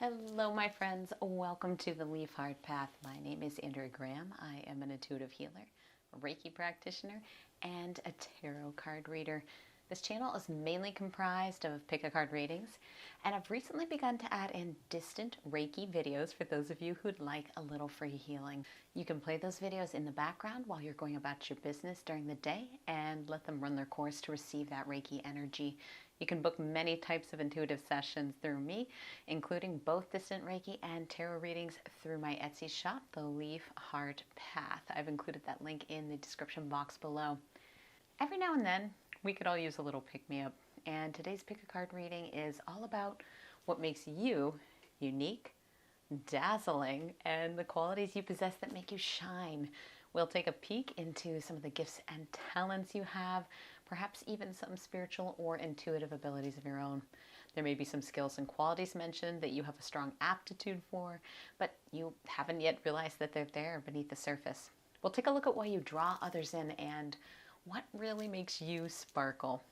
Hello, my friends. Welcome to the Leaf Heart Path. My name is Andrea Graham. I am an intuitive healer, a Reiki practitioner, and a tarot card reader. This channel is mainly comprised of pick-a-card readings, and I've recently begun to add in distant Reiki videos for those of you who'd like a little free healing. You can play those videos in the background while you're going about your business during the day and let them run their course to receive that Reiki energy. You can book many types of intuitive sessions through me, including both distant Reiki and tarot readings through my Etsy shop, The Leaf Heart Path. I've included that link in the description box below. Every now and then, we could all use a little pick-me-up, and today's pick-a-card reading is all about what makes you unique, dazzling, and the qualities you possess that make you shine. We'll take a peek into some of the gifts and talents you have, perhaps even some spiritual or intuitive abilities of your own. There may be some skills and qualities mentioned that you have a strong aptitude for, but you haven't yet realized that they're there beneath the surface. We'll take a look at why you draw others in and what really makes you sparkle.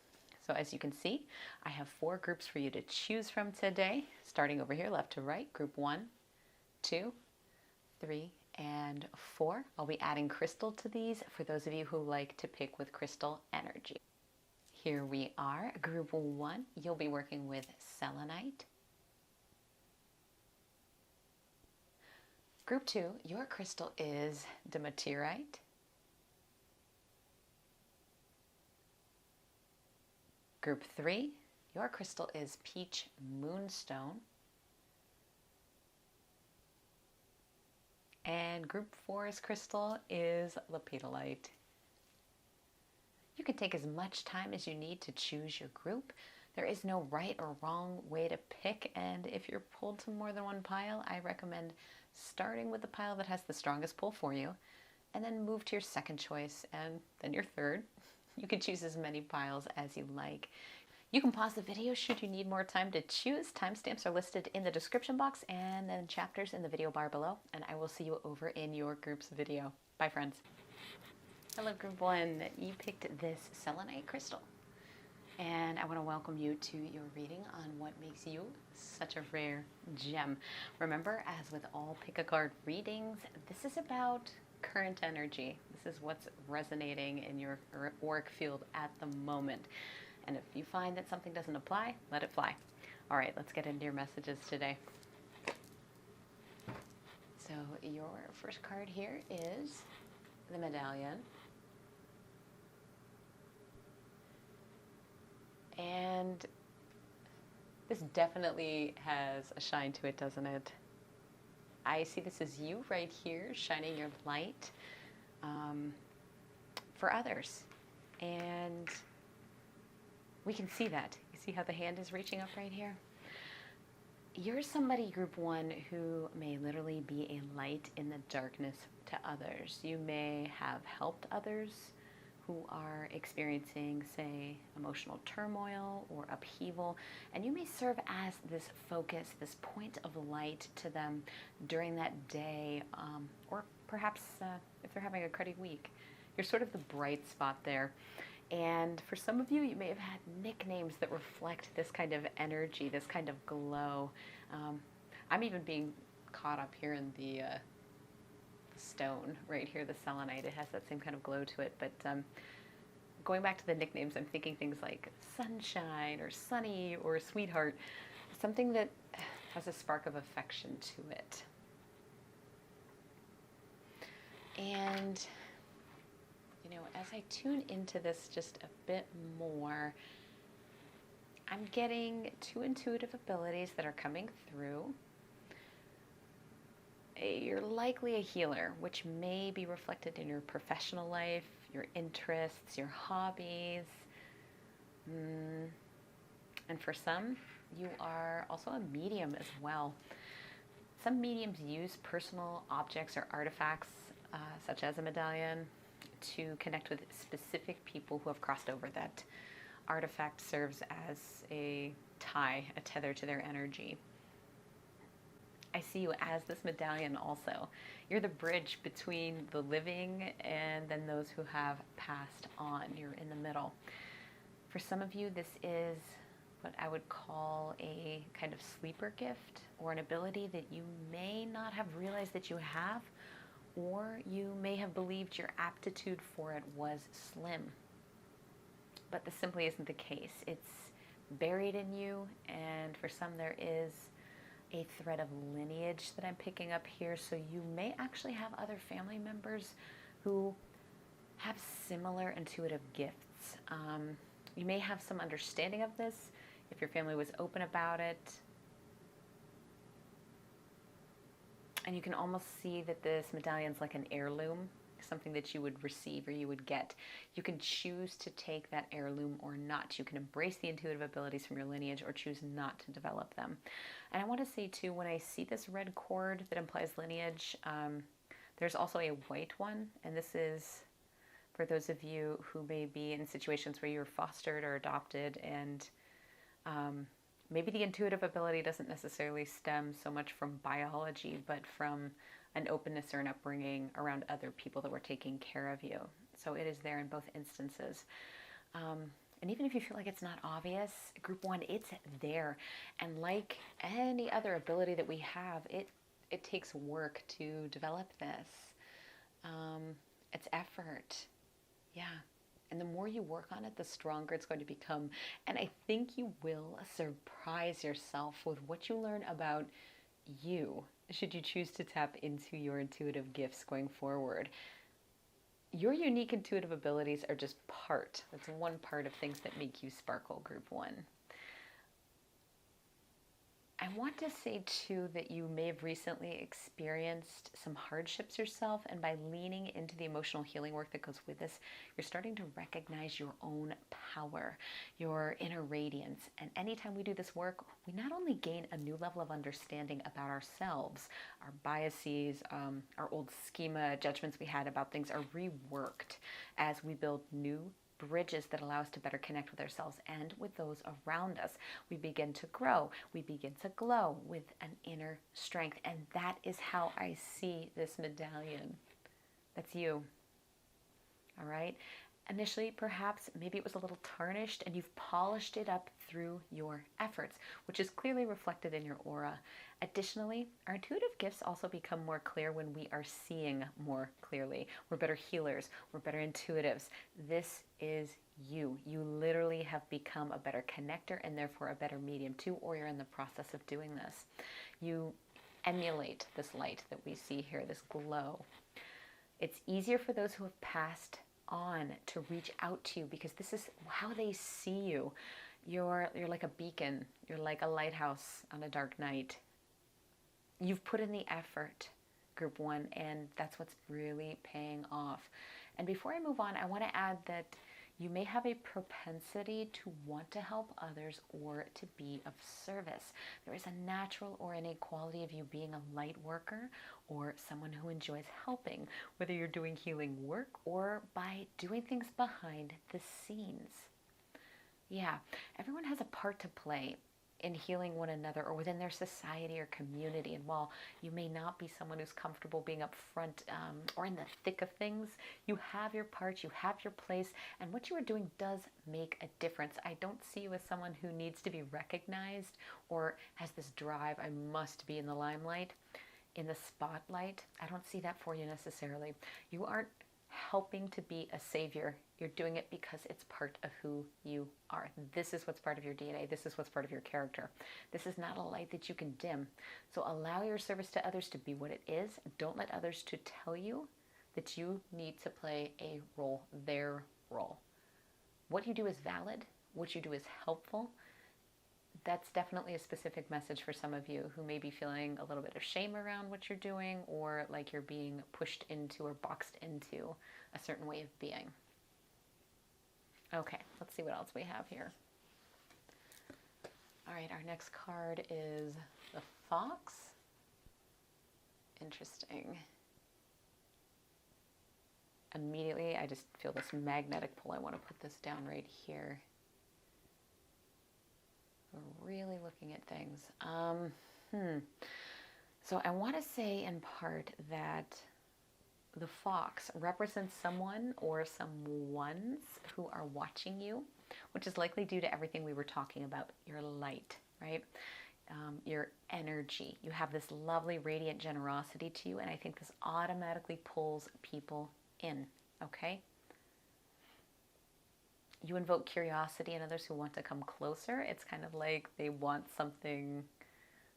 So as you can see, I have 4 groups for you to choose from today, starting over here left to right, group 1, 2, 3, and 4. I'll be adding crystal to these for those of you who like to pick with crystal energy. Here we are, group 1, you'll be working with Selenite. Group 2, your crystal is Dumortierite. Group 3, your crystal is Peach Moonstone. And group 4's crystal is Lepidolite. You can take as much time as you need to choose your group. There is no right or wrong way to pick, and if you're pulled to more than one pile, I recommend starting with the pile that has the strongest pull for you, and then move to your second choice, and then your third. You can choose as many piles as you like. You can pause the video should you need more time to choose. Timestamps are listed in the description box and then chapters in the video bar below, and I will see you over in your group's video. Bye, friends. Hello, group 1. You picked this selenite crystal, and I want to welcome you to your reading on what makes you such a rare gem. Remember, as with all pick-a-card readings, this is about current energy. This is what's resonating in your auric field at the moment. And if you find that something doesn't apply, let it fly. All right, let's get into your messages today. So your first card here is the medallion. And this definitely has a shine to it, doesn't it? I see this as you right here, shining your light for others. And we can see that. You see how the hand is reaching up right here? You're somebody, group 1, who may literally be a light in the darkness to others. You may have helped others who are experiencing, say, emotional turmoil or upheaval, and you may serve as this focus, this point of light to them during that day, or perhaps if they're having a cruddy week. You're sort of the bright spot there. And for some of you, you may have had nicknames that reflect this kind of energy, this kind of glow. I'm even being caught up here in the stone right here, the selenite. It has that same kind of glow to it. But going back to the nicknames, I'm thinking things like sunshine or sunny or sweetheart, something that has a spark of affection to it. And you know, as I tune into this just a bit more, I'm getting 2 intuitive abilities that are coming through. You're likely a healer, which may be reflected in your professional life, your interests, your hobbies. And for some, you are also a medium as well. Some mediums use personal objects or artifacts, such as a medallion, to connect with specific people who have crossed over. That artifact serves as a tie, a tether to their energy. I see you as this medallion also. You're the bridge between the living and then those who have passed on. You're in the middle. For some of you, this is what I would call a kind of sleeper gift, or an ability that you may not have realized that you have, or you may have believed your aptitude for it was slim. But this simply isn't the case. It's buried in you, and for some there is a thread of lineage that I'm picking up here. So you may actually have other family members who have similar intuitive gifts. You may have some understanding of this if your family was open about it. And you can almost see that this medallion's like an heirloom, something that you would receive or you would get. You can choose to take that heirloom or not. You can embrace the intuitive abilities from your lineage or choose not to develop them. And I want to say too, when I see this red cord that implies lineage, there's also a white one, and this is for those of you who may be in situations where you were fostered or adopted, and maybe the intuitive ability doesn't necessarily stem so much from biology, but from an openness or an upbringing around other people that were taking care of you. So it is there in both instances. And even if you feel like it's not obvious, group 1, it's there. And like any other ability that we have, it takes work to develop this. It's effort. Yeah. And the more you work on it, the stronger it's going to become. And I think you will surprise yourself with what you learn about you, should you choose to tap into your intuitive gifts going forward. Your unique intuitive abilities are just that's one part of things that make you sparkle, group 1. I want to say too that you may have recently experienced some hardships yourself, and by leaning into the emotional healing work that goes with this, you're starting to recognize your own power, your inner radiance. And anytime we do this work, we not only gain a new level of understanding about ourselves, our biases, our old schema, judgments we had about things are reworked as we build new bridges that allow us to better connect with ourselves and with those around us. We begin to grow. We begin to glow with an inner strength. And that is how I see this medallion. That's you. All right? Initially, perhaps, maybe it was a little tarnished, and you've polished it up through your efforts, which is clearly reflected in your aura. Additionally, our intuitive gifts also become more clear when we are seeing more clearly. We're better healers. We're better intuitives. This is you. You literally have become a better connector and therefore a better medium too, or you're in the process of doing this. You emulate this light that we see here, this glow. It's easier for those who have passed on to reach out to you, because this is how they see you. You're like a beacon. You're like a lighthouse on a dark night. You've put in the effort, group 1, and that's what's really paying off. And before I move on, I want to add that you may have a propensity to want to help others or to be of service. There is a natural or innate quality of you being a light worker or someone who enjoys helping, whether you're doing healing work or by doing things behind the scenes. Yeah, everyone has a part to play in healing one another or within their society or community. And while you may not be someone who's comfortable being up front or in the thick of things, you have your part, you have your place, and what you are doing does make a difference. I don't see you as someone who needs to be recognized or has this drive, I must be in the limelight, in the spotlight. I don't see that for you necessarily. You aren't helping to be a savior. You're doing it because it's part of who you are. This is what's part of your DNA. This is what's part of your character. This is not a light that you can dim. So allow your service to others to be what it is. Don't let others to tell you that you need to play a role, their role. What you do is valid. What you do is helpful. That's definitely a specific message for some of you who may be feeling a little bit of shame around what you're doing, or like you're being pushed into or boxed into a certain way of being. Okay, let's see what else we have here. All right, our next card is the Fox. Interesting. Immediately, I just feel this magnetic pull. I want to put this down right here. We're really looking at things. So I want to say in part that the fox represents someone or some ones who are watching you, which is likely due to everything we were talking about, your light, right? Your energy. You have this lovely radiant generosity to you, and I think this automatically pulls people in, okay? You invoke curiosity in others who want to come closer. It's kind of like they want something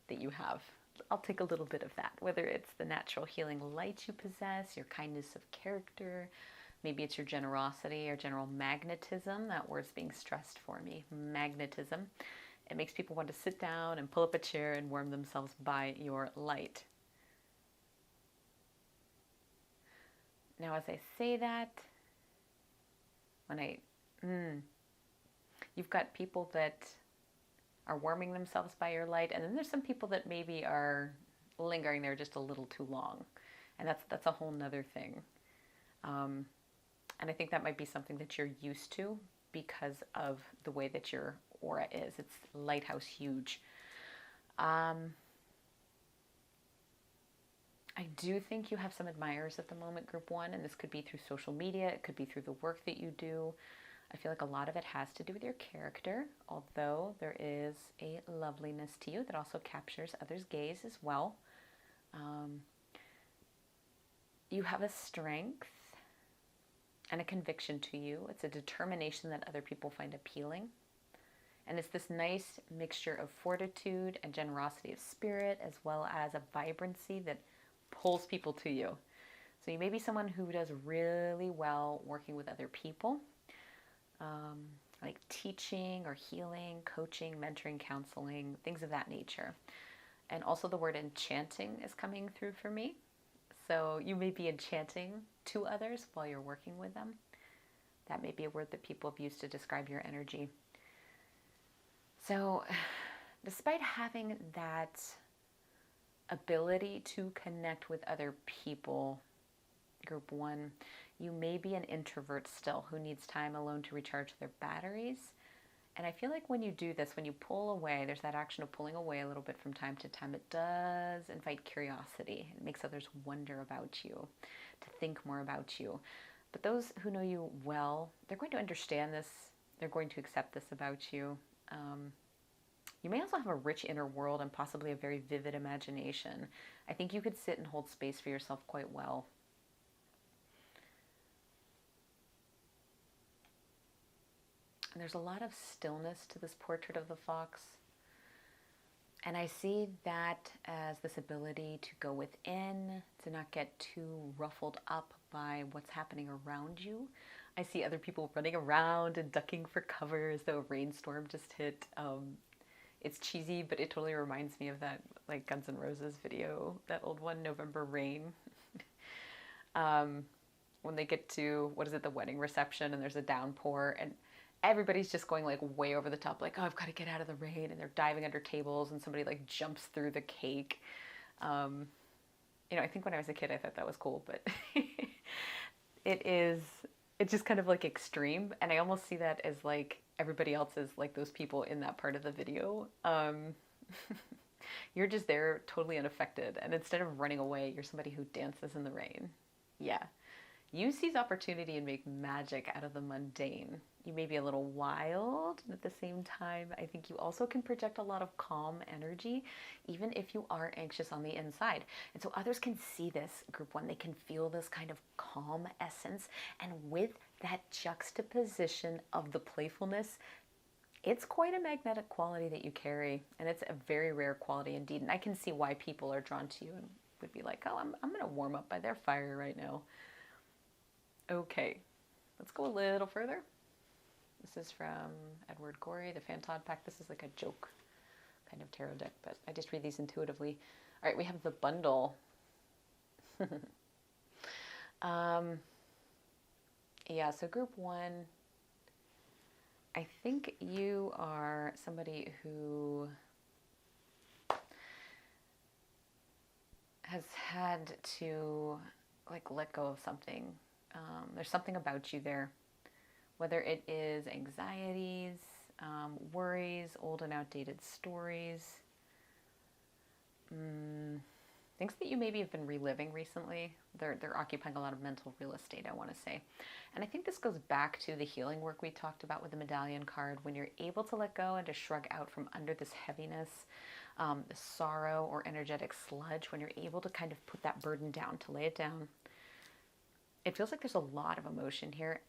that you have. I'll take a little bit of that, whether it's the natural healing light you possess, your kindness of character, maybe it's your generosity or general magnetism. That word's being stressed for me, magnetism. It makes people want to sit down and pull up a chair and warm themselves by your light. Now, as I say that, you've got people that are warming themselves by your light, and then there's some people that maybe are lingering there just a little too long, and that's a whole nother thing. And I think that might be something that you're used to because of the way that your aura is. It's lighthouse huge. I do think you have some admirers at the moment, group one, and this could be through social media, it could be through the work that you do. I feel like a lot of it has to do with your character, although there is a loveliness to you that also captures others' gaze as well. You have a strength and a conviction to you. It's a determination that other people find appealing. And it's this nice mixture of fortitude and generosity of spirit, as well as a vibrancy that pulls people to you. So you may be someone who does really well working with other people. Like teaching or healing, coaching, mentoring, counseling, things of that nature. And also the word enchanting is coming through for me. So you may be enchanting to others while you're working with them. That may be a word that people have used to describe your energy. So despite having that ability to connect with other people, group one, you may be an introvert still who needs time alone to recharge their batteries. And I feel like when you do this, when you pull away, there's that action of pulling away a little bit from time to time. It does invite curiosity. It makes others wonder about you, to think more about you. But those who know you well, they're going to understand this. They're going to accept this about you. You may also have a rich inner world and possibly a very vivid imagination. I think you could sit and hold space for yourself quite well. And there's a lot of stillness to this portrait of the fox. And I see that as this ability to go within, to not get too ruffled up by what's happening around you. I see other people running around and ducking for cover as though a rainstorm just hit. It's cheesy, but it totally reminds me of that like Guns N' Roses video, that old one, November Rain. When they get to, the wedding reception and there's a downpour and everybody's just going like way over the top, like, oh, I've got to get out of the rain, and they're diving under tables and somebody like jumps through the cake. I think when I was a kid I thought that was cool, but it's just kind of like extreme, and I almost see that as like everybody else is like those people in that part of the video. You're just there totally unaffected, and instead of running away, you're somebody who dances in the rain. Yeah. You seize opportunity and make magic out of the mundane. You may be a little wild, and at the same time, I think you also can project a lot of calm energy, even if you are anxious on the inside. And so others can see this, group one. They can feel this kind of calm essence. And with that juxtaposition of the playfulness, it's quite a magnetic quality that you carry. And it's a very rare quality indeed. And I can see why people are drawn to you and would be like, oh, I'm going to warm up by their fire right now. Okay, let's go a little further. This is from Edward Gorey, the Fantod pack. This is like a joke kind of tarot deck, but I just read these intuitively. All right, we have the bundle. Yeah, so group one, I think you are somebody who has had to like let go of something. There's something about you there, whether it is anxieties, worries, old and outdated stories. things that you maybe have been reliving recently. They're occupying a lot of mental real estate, I want to say. And I think this goes back to the healing work we talked about with the medallion card. When you're able to let go and to shrug out from under this heaviness, the sorrow or energetic sludge, when you're able to kind of put that burden down, to lay it down, it feels like there's a lot of emotion here.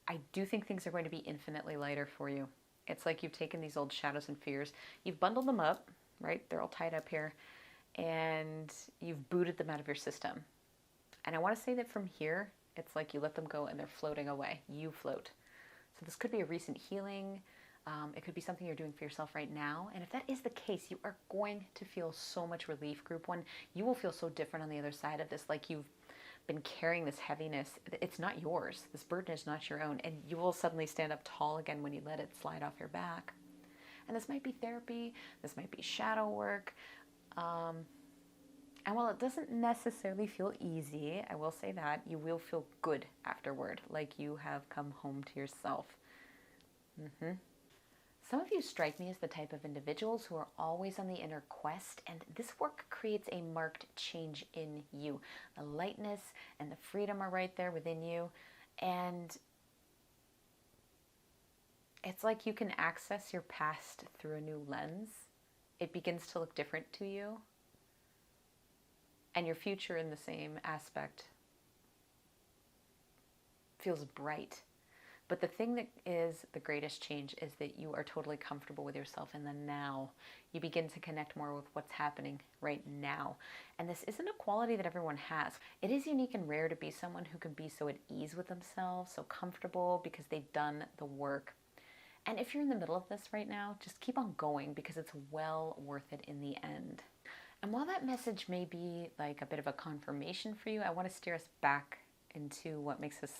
I do think things are going to be infinitely lighter for you. It's like you've taken these old shadows and fears, you've bundled them up, right? They're all tied up here, and you've booted them out of your system. And I want to say that from here, it's like you let them go and they're floating away. You float. So this could be a recent healing. It could be something you're doing for yourself right now. And if that is the case, you are going to feel so much relief, Group 1. You will feel so different on the other side of this, like you've been carrying this heaviness. It's not yours. This burden is not your own. And you will suddenly stand up tall again when you let it slide off your back. And this might be therapy. This might be shadow work. And while it doesn't necessarily feel easy, I will say that, you will feel good afterward, like you have come home to yourself. Some of you strike me as the type of individuals who are always on the inner quest, and this work creates a marked change in you. The lightness and the freedom are right there within you, and it's like you can access your past through a new lens. It begins to look different to you, and your future in the same aspect feels bright. But the thing that is the greatest change is that you are totally comfortable with yourself in the now. You begin to connect more with what's happening right now. And this isn't a quality that everyone has. It is unique and rare to be someone who can be so at ease with themselves, so comfortable because they've done the work. And if you're in the middle of this right now, just keep on going because it's well worth it in the end. And while that message may be like a bit of a confirmation for you, I want to steer us back into what makes us,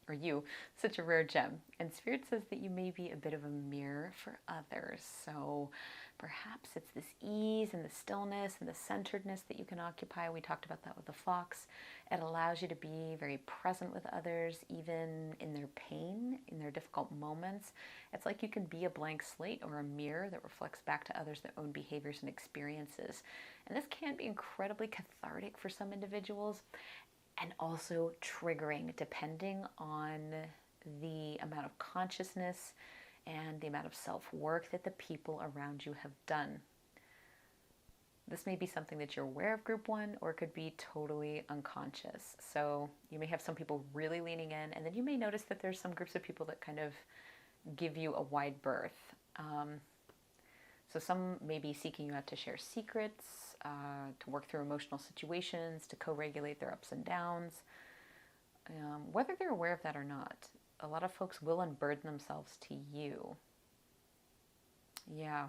or you, such a rare gem. And Spirit says that you may be a bit of a mirror for others. So perhaps it's this ease and the stillness and the centeredness that you can occupy. We talked about that with the fox. It allows you to be very present with others, even in their pain, in their difficult moments. It's like you can be a blank slate or a mirror that reflects back to others their own behaviors and experiences. And this can be incredibly cathartic for some individuals, and also triggering depending on the amount of consciousness and the amount of self-work that the people around you have done. This may be something that you're aware of, Group 1, or it could be totally unconscious. So you may have some people really leaning in, and then you may notice that there's some groups of people that kind of give you a wide berth. So some may be seeking you out to share secrets, to work through emotional situations, to co-regulate their ups and downs. Whether they're aware of that or not, a lot of folks will unburden themselves to you. Yeah.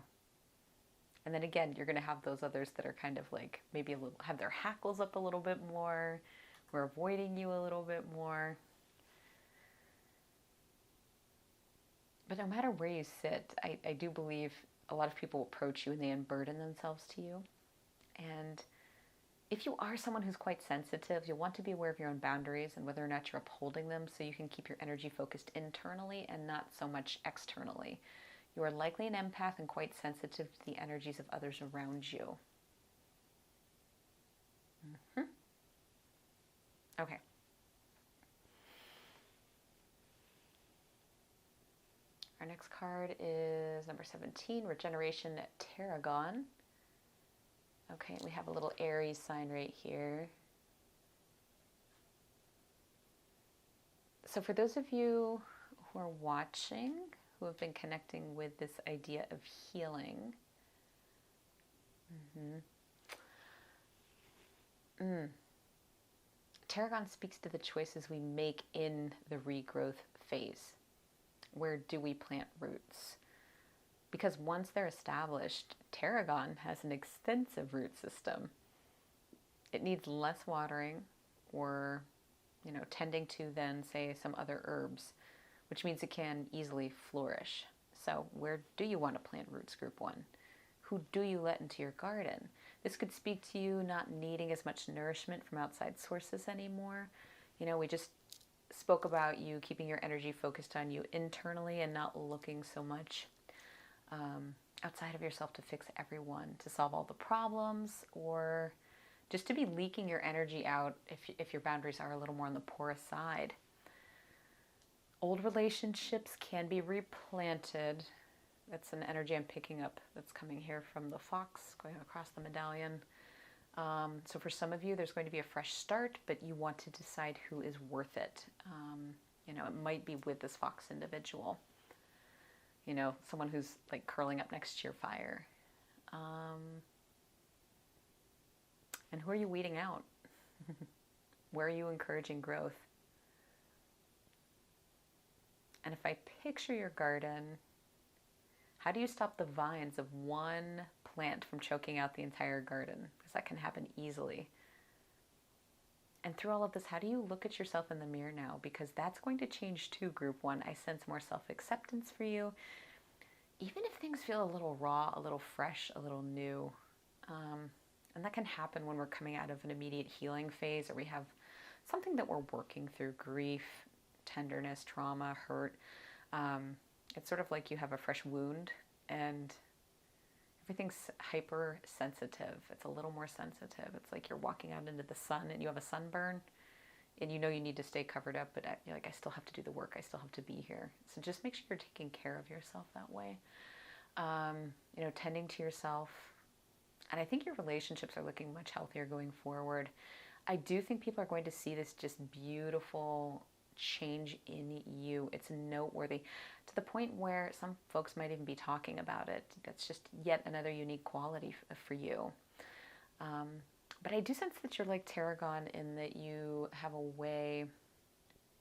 And then again, you're going to have those others that are kind of like maybe a little, have their hackles up a little bit more, who are avoiding you a little bit more. But no matter where you sit, I do believe a lot of people approach you and they unburden themselves to you. And if you are someone who's quite sensitive, you'll want to be aware of your own boundaries and whether or not you're upholding them so you can keep your energy focused internally and not so much externally. You are likely an empath and quite sensitive to the energies of others around you. Okay. Our next card is number 17, Regeneration Tarragon. Okay, we have a little Aries sign right here. So for those of you who are watching, who have been connecting with this idea of healing, Tarragon speaks to the choices we make in the regrowth phase. Where do we plant roots? Because once they're established, tarragon has an extensive root system. It needs less watering or, tending to than, say, some other herbs, which means it can easily flourish. So where do you want to plant roots, Group 1? Who do you let into your garden? This could speak to you not needing as much nourishment from outside sources anymore. We just spoke about you keeping your energy focused on you internally and not looking so much outside of yourself to fix everyone, to solve all the problems, or just to be leaking your energy out if your boundaries are a little more on the porous side. Old relationships can be replanted. That's an energy I'm picking up that's coming here from the fox going across the medallion. So for some of you, there's going to be a fresh start, but you want to decide who is worth it. You know, it might be with this fox individual. You know, someone who's like curling up next to your fire. And who are you weeding out? Where are you encouraging growth? And if I picture your garden, how do you stop the vines of one plant from choking out the entire garden? Because that can happen easily. And through all of this, how do you look at yourself in the mirror now? Because that's going to change too, group one. I sense more self-acceptance for you. Even if things feel a little raw, a little fresh, a little new. And that can happen when we're coming out of an immediate healing phase, or we have something that we're working through, grief, tenderness, trauma, hurt. It's sort of like you have a fresh wound and everything's hypersensitive. It's a little more sensitive. It's like you're walking out into the sun and you have a sunburn and you know you need to stay covered up, but you're like, I still have to do the work. I still have to be here. So just make sure you're taking care of yourself that way. You know, tending to yourself. And I think your relationships are looking much healthier going forward. I do think people are going to see this just beautiful change in you. It's noteworthy to the point where some folks might even be talking about it. That's just yet another unique quality for you. But I do sense that you're like Tarragon in that you have a way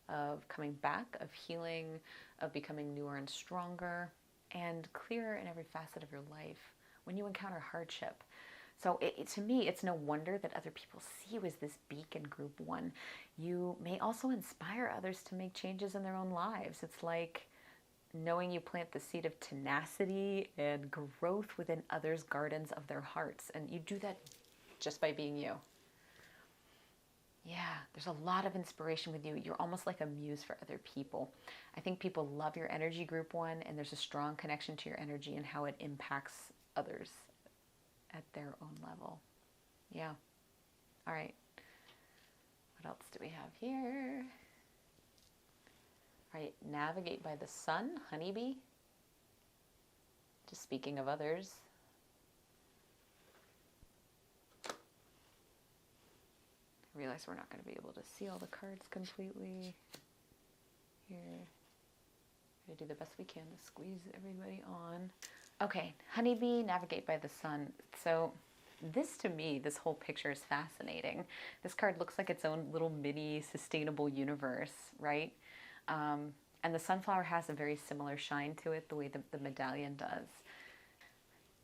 of coming back, of healing, of becoming newer and stronger and clearer in every facet of your life when you encounter hardship. So to me, it's no wonder that other people see you as this beacon, group one. You may also inspire others to make changes in their own lives. It's like knowing you plant the seed of tenacity and growth within others' gardens of their hearts. And you do that just by being you. Yeah, there's a lot of inspiration with you. You're almost like a muse for other people. I think people love your energy, group one, and there's a strong connection to your energy and how it impacts others at their own level. Yeah. All right. What else do we have here? All right. Navigate by the sun, honeybee. Just speaking of others. I realize we're not going to be able to see all the cards completely here. We're going to do the best we can to squeeze everybody on. Okay, honeybee, navigate by the sun. So this, to me, this whole picture is fascinating. This card looks like its own little mini sustainable universe, right? And the sunflower has a very similar shine to it, the way the medallion does.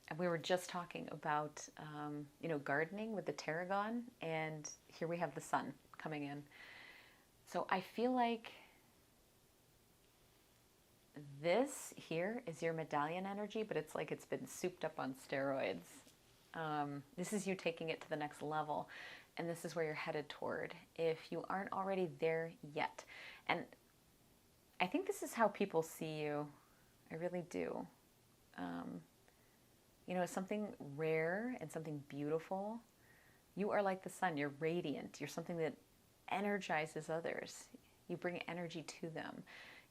And we were just talking about, you know, gardening with the tarragon, and here we have the sun coming in. So I feel like this here is your medallion energy, but it's like it's been souped up on steroids. This is you taking it to the next level, and this is where you're headed toward if you aren't already there yet. And I think this is how people see you. I really do. You know, something rare and something beautiful. You are like the sun. You're radiant. You're something that energizes others. You bring energy to them.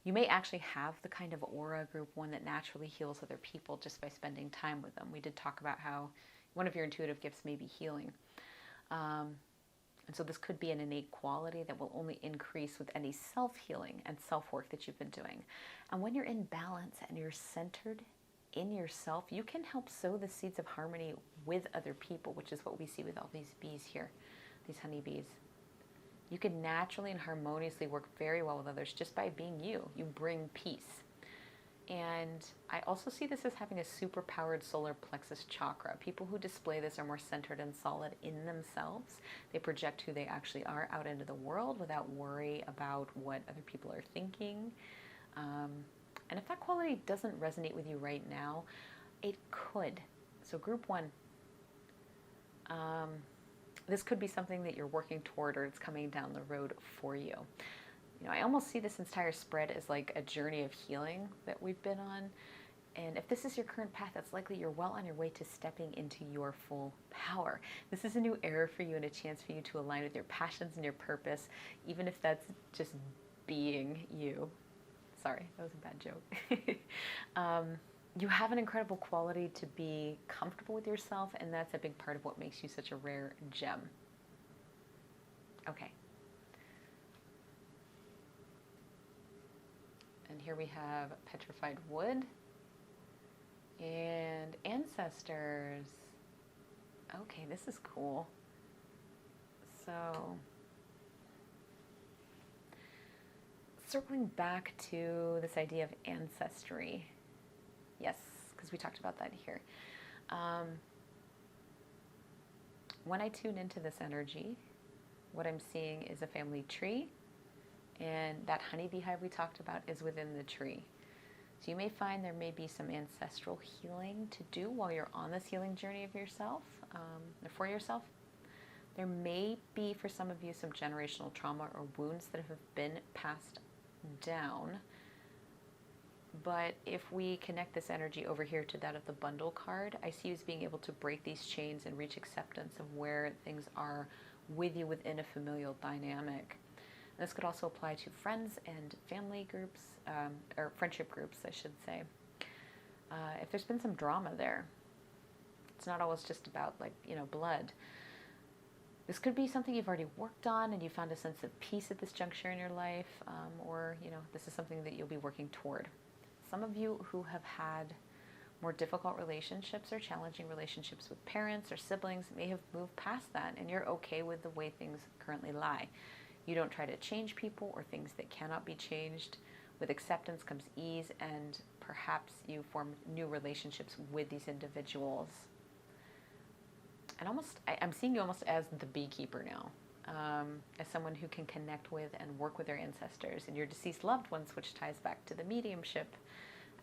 You may actually have the kind of aura, group one, that naturally heals other people just by spending time with them. We did talk about how one of your intuitive gifts may be healing. And so this could be an innate quality that will only increase with any self-healing and self-work that you've been doing. And when you're in balance and you're centered in yourself, you can help sow the seeds of harmony with other people, which is what we see with all these bees here, these honeybees. You can naturally and harmoniously work very well with others just by being you. You bring peace. And I also see this as having a super powered solar plexus chakra. People who display this are more centered and solid in themselves. They project who they actually are out into the world without worry about what other people are thinking. And if that quality doesn't resonate with you right now, it could. So group one, this could be something that you're working toward, or it's coming down the road for you. You know, I almost see this entire spread as like a journey of healing that we've been on. And if this is your current path, it's likely you're well on your way to stepping into your full power. This is a new era for you and a chance for you to align with your passions and your purpose, even if that's just being you. Sorry, that was a bad joke. You have an incredible quality to be comfortable with yourself, and that's a big part of what makes you such a rare gem. Okay. And here we have petrified wood and ancestors. Okay, this is cool. So, circling back to this idea of ancestry. Yes, because we talked about that here. When I tune into this energy, what I'm seeing is a family tree, and that honeybee hive we talked about is within the tree. So you may find there may be some ancestral healing to do while you're on this healing journey of yourself, or for yourself. There may be, for some of you, some generational trauma or wounds that have been passed down. But if we connect this energy over here to that of the bundle card, I see you as being able to break these chains and reach acceptance of where things are with you within a familial dynamic. And this could also apply to friends and family groups, or friendship groups, I should say. If there's been some drama there, it's not always just about, like, blood. This could be something you've already worked on and you found a sense of peace at this juncture in your life, or, this is something that you'll be working toward. Some of you who have had more difficult relationships or challenging relationships with parents or siblings may have moved past that, and you're okay with the way things currently lie. You don't try to change people or things that cannot be changed. With acceptance comes ease, and perhaps you form new relationships with these individuals. And I'm seeing you almost as the beekeeper now, as someone who can connect with and work with their ancestors and your deceased loved ones, which ties back to the mediumship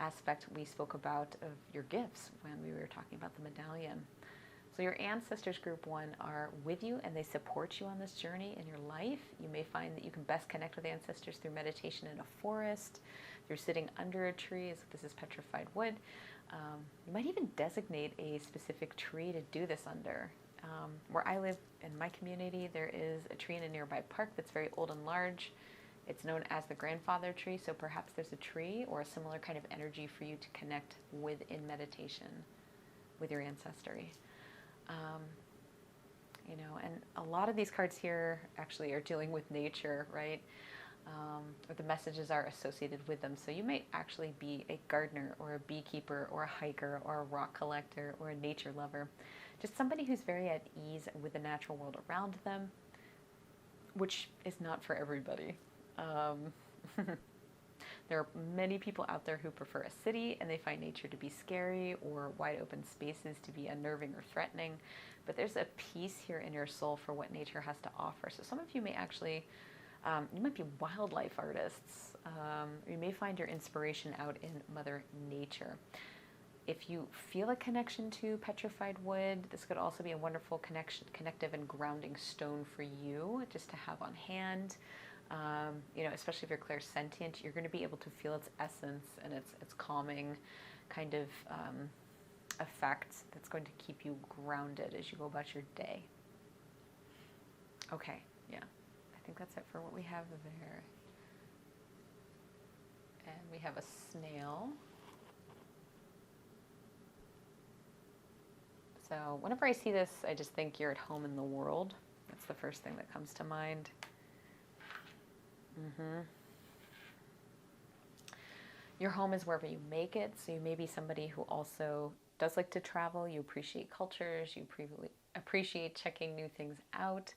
aspect we spoke about of your gifts when we were talking about the medallion. So your ancestors, group 1, are with you and they support you on this journey in your life. You may find that you can best connect with ancestors through meditation in a forest, through sitting under a tree, as this is petrified wood. You might even designate a specific tree to do this under. Where I live in my community, there is a tree in a nearby park that's very old and large. It's known as the grandfather tree, so perhaps there's a tree or a similar kind of energy for you to connect with in meditation with your ancestry. And a lot of these cards here actually are dealing with nature, right? Or the messages are associated with them. So you might actually be a gardener or a beekeeper or a hiker or a rock collector or a nature lover. Just somebody who's very at ease with the natural world around them, which is not for everybody. There are many people out there who prefer a city and they find nature to be scary or wide open spaces to be unnerving or threatening. But there's a peace here in your soul for what nature has to offer. So some of you may actually, you might be wildlife artists. You may find your inspiration out in Mother Nature. If you feel a connection to petrified wood, this could also be a wonderful connective and grounding stone for you just to have on hand. Especially if you're clairsentient, you're going to be able to feel its essence and its calming kind of effect that's going to keep you grounded as you go about your day. Okay, yeah, I think that's it for what we have there. And we have a snail. So whenever I see this, I just think you're at home in the world. That's the first thing that comes to mind. Your home is wherever you make it, so you may be somebody who also does like to travel. You appreciate cultures, you appreciate checking new things out.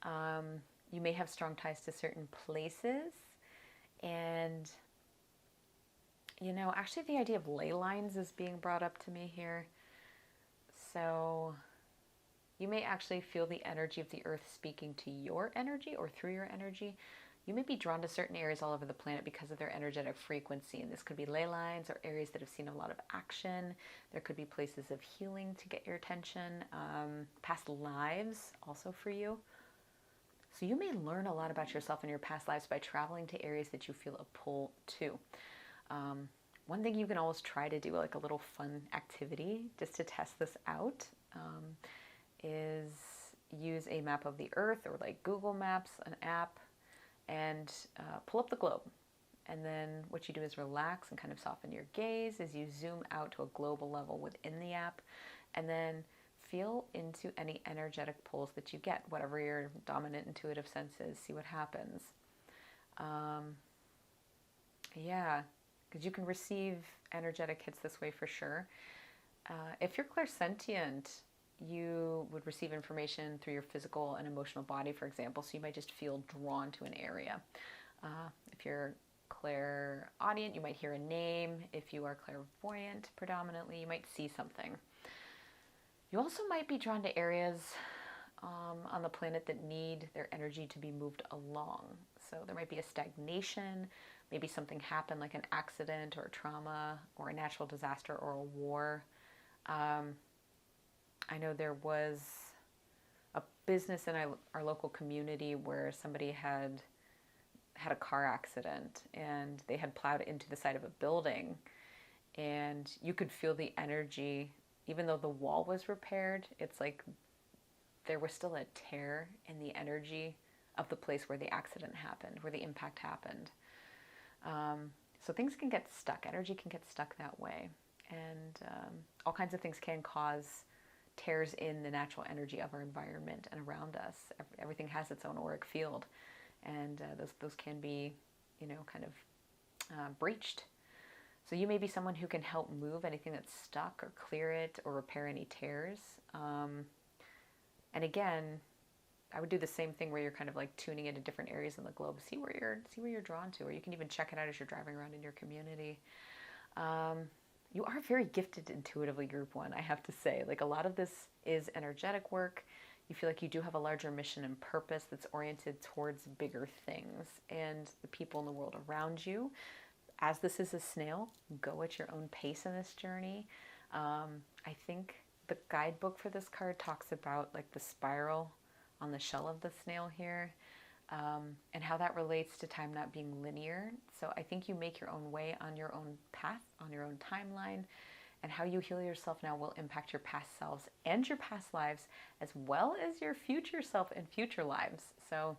You may have strong ties to certain places, and actually the idea of ley lines is being brought up to me here. So you may actually feel the energy of the earth speaking to your energy or through your energy. You may be drawn to certain areas all over the planet because of their energetic frequency, and this could be ley lines or areas that have seen a lot of action. There could be places of healing to get your attention, past lives also for you. So you may learn a lot about yourself and your past lives by traveling to areas that you feel a pull to. One thing you can always try to do, like a little fun activity, just to test this out, is use a map of the earth, or like Google Maps, an app, and pull up the globe. And then what you do is relax and kind of soften your gaze as you zoom out to a global level within the app, and then feel into any energetic pulls that you get, whatever your dominant intuitive sense is. See what happens. Yeah, because you can receive energetic hits this way for sure. If you're clairsentient, you would receive information through your physical and emotional body, for example, so you might just feel drawn to an area. If you're clairaudient, you might hear a name. If you are clairvoyant predominantly, you might see something. You also might be drawn to areas on the planet that need their energy to be moved along. So there might be a stagnation, maybe something happened like an accident or a trauma or a natural disaster or a war. I know there was a business in our local community where somebody had a car accident and they had plowed into the side of a building, and you could feel the energy. Even though the wall was repaired, it's like there was still a tear in the energy of the place where the accident happened, where the impact happened. So things can get stuck. Energy can get stuck that way. And all kinds of things can cause tears in the natural energy of our environment and around us. Everything has its own auric field. And those can be, kind of breached. So you may be someone who can help move anything that's stuck, or clear it, or repair any tears. And again, I would do the same thing where you're kind of like tuning into different areas in the globe. See where you're drawn to, or you can even check it out as you're driving around in your community. You are very gifted intuitively, Group 1, I have to say. Like, a lot of this is energetic work. You feel like you do have a larger mission and purpose that's oriented towards bigger things and the people in the world around you. As this is a snail, go at your own pace in this journey. I think the guidebook for this card talks about like the spiral on the shell of the snail here, and how that relates to time not being linear. So I think you make your own way on your own path, on your own timeline, and how you heal yourself now will impact your past selves and your past lives, as well as your future self and future lives. So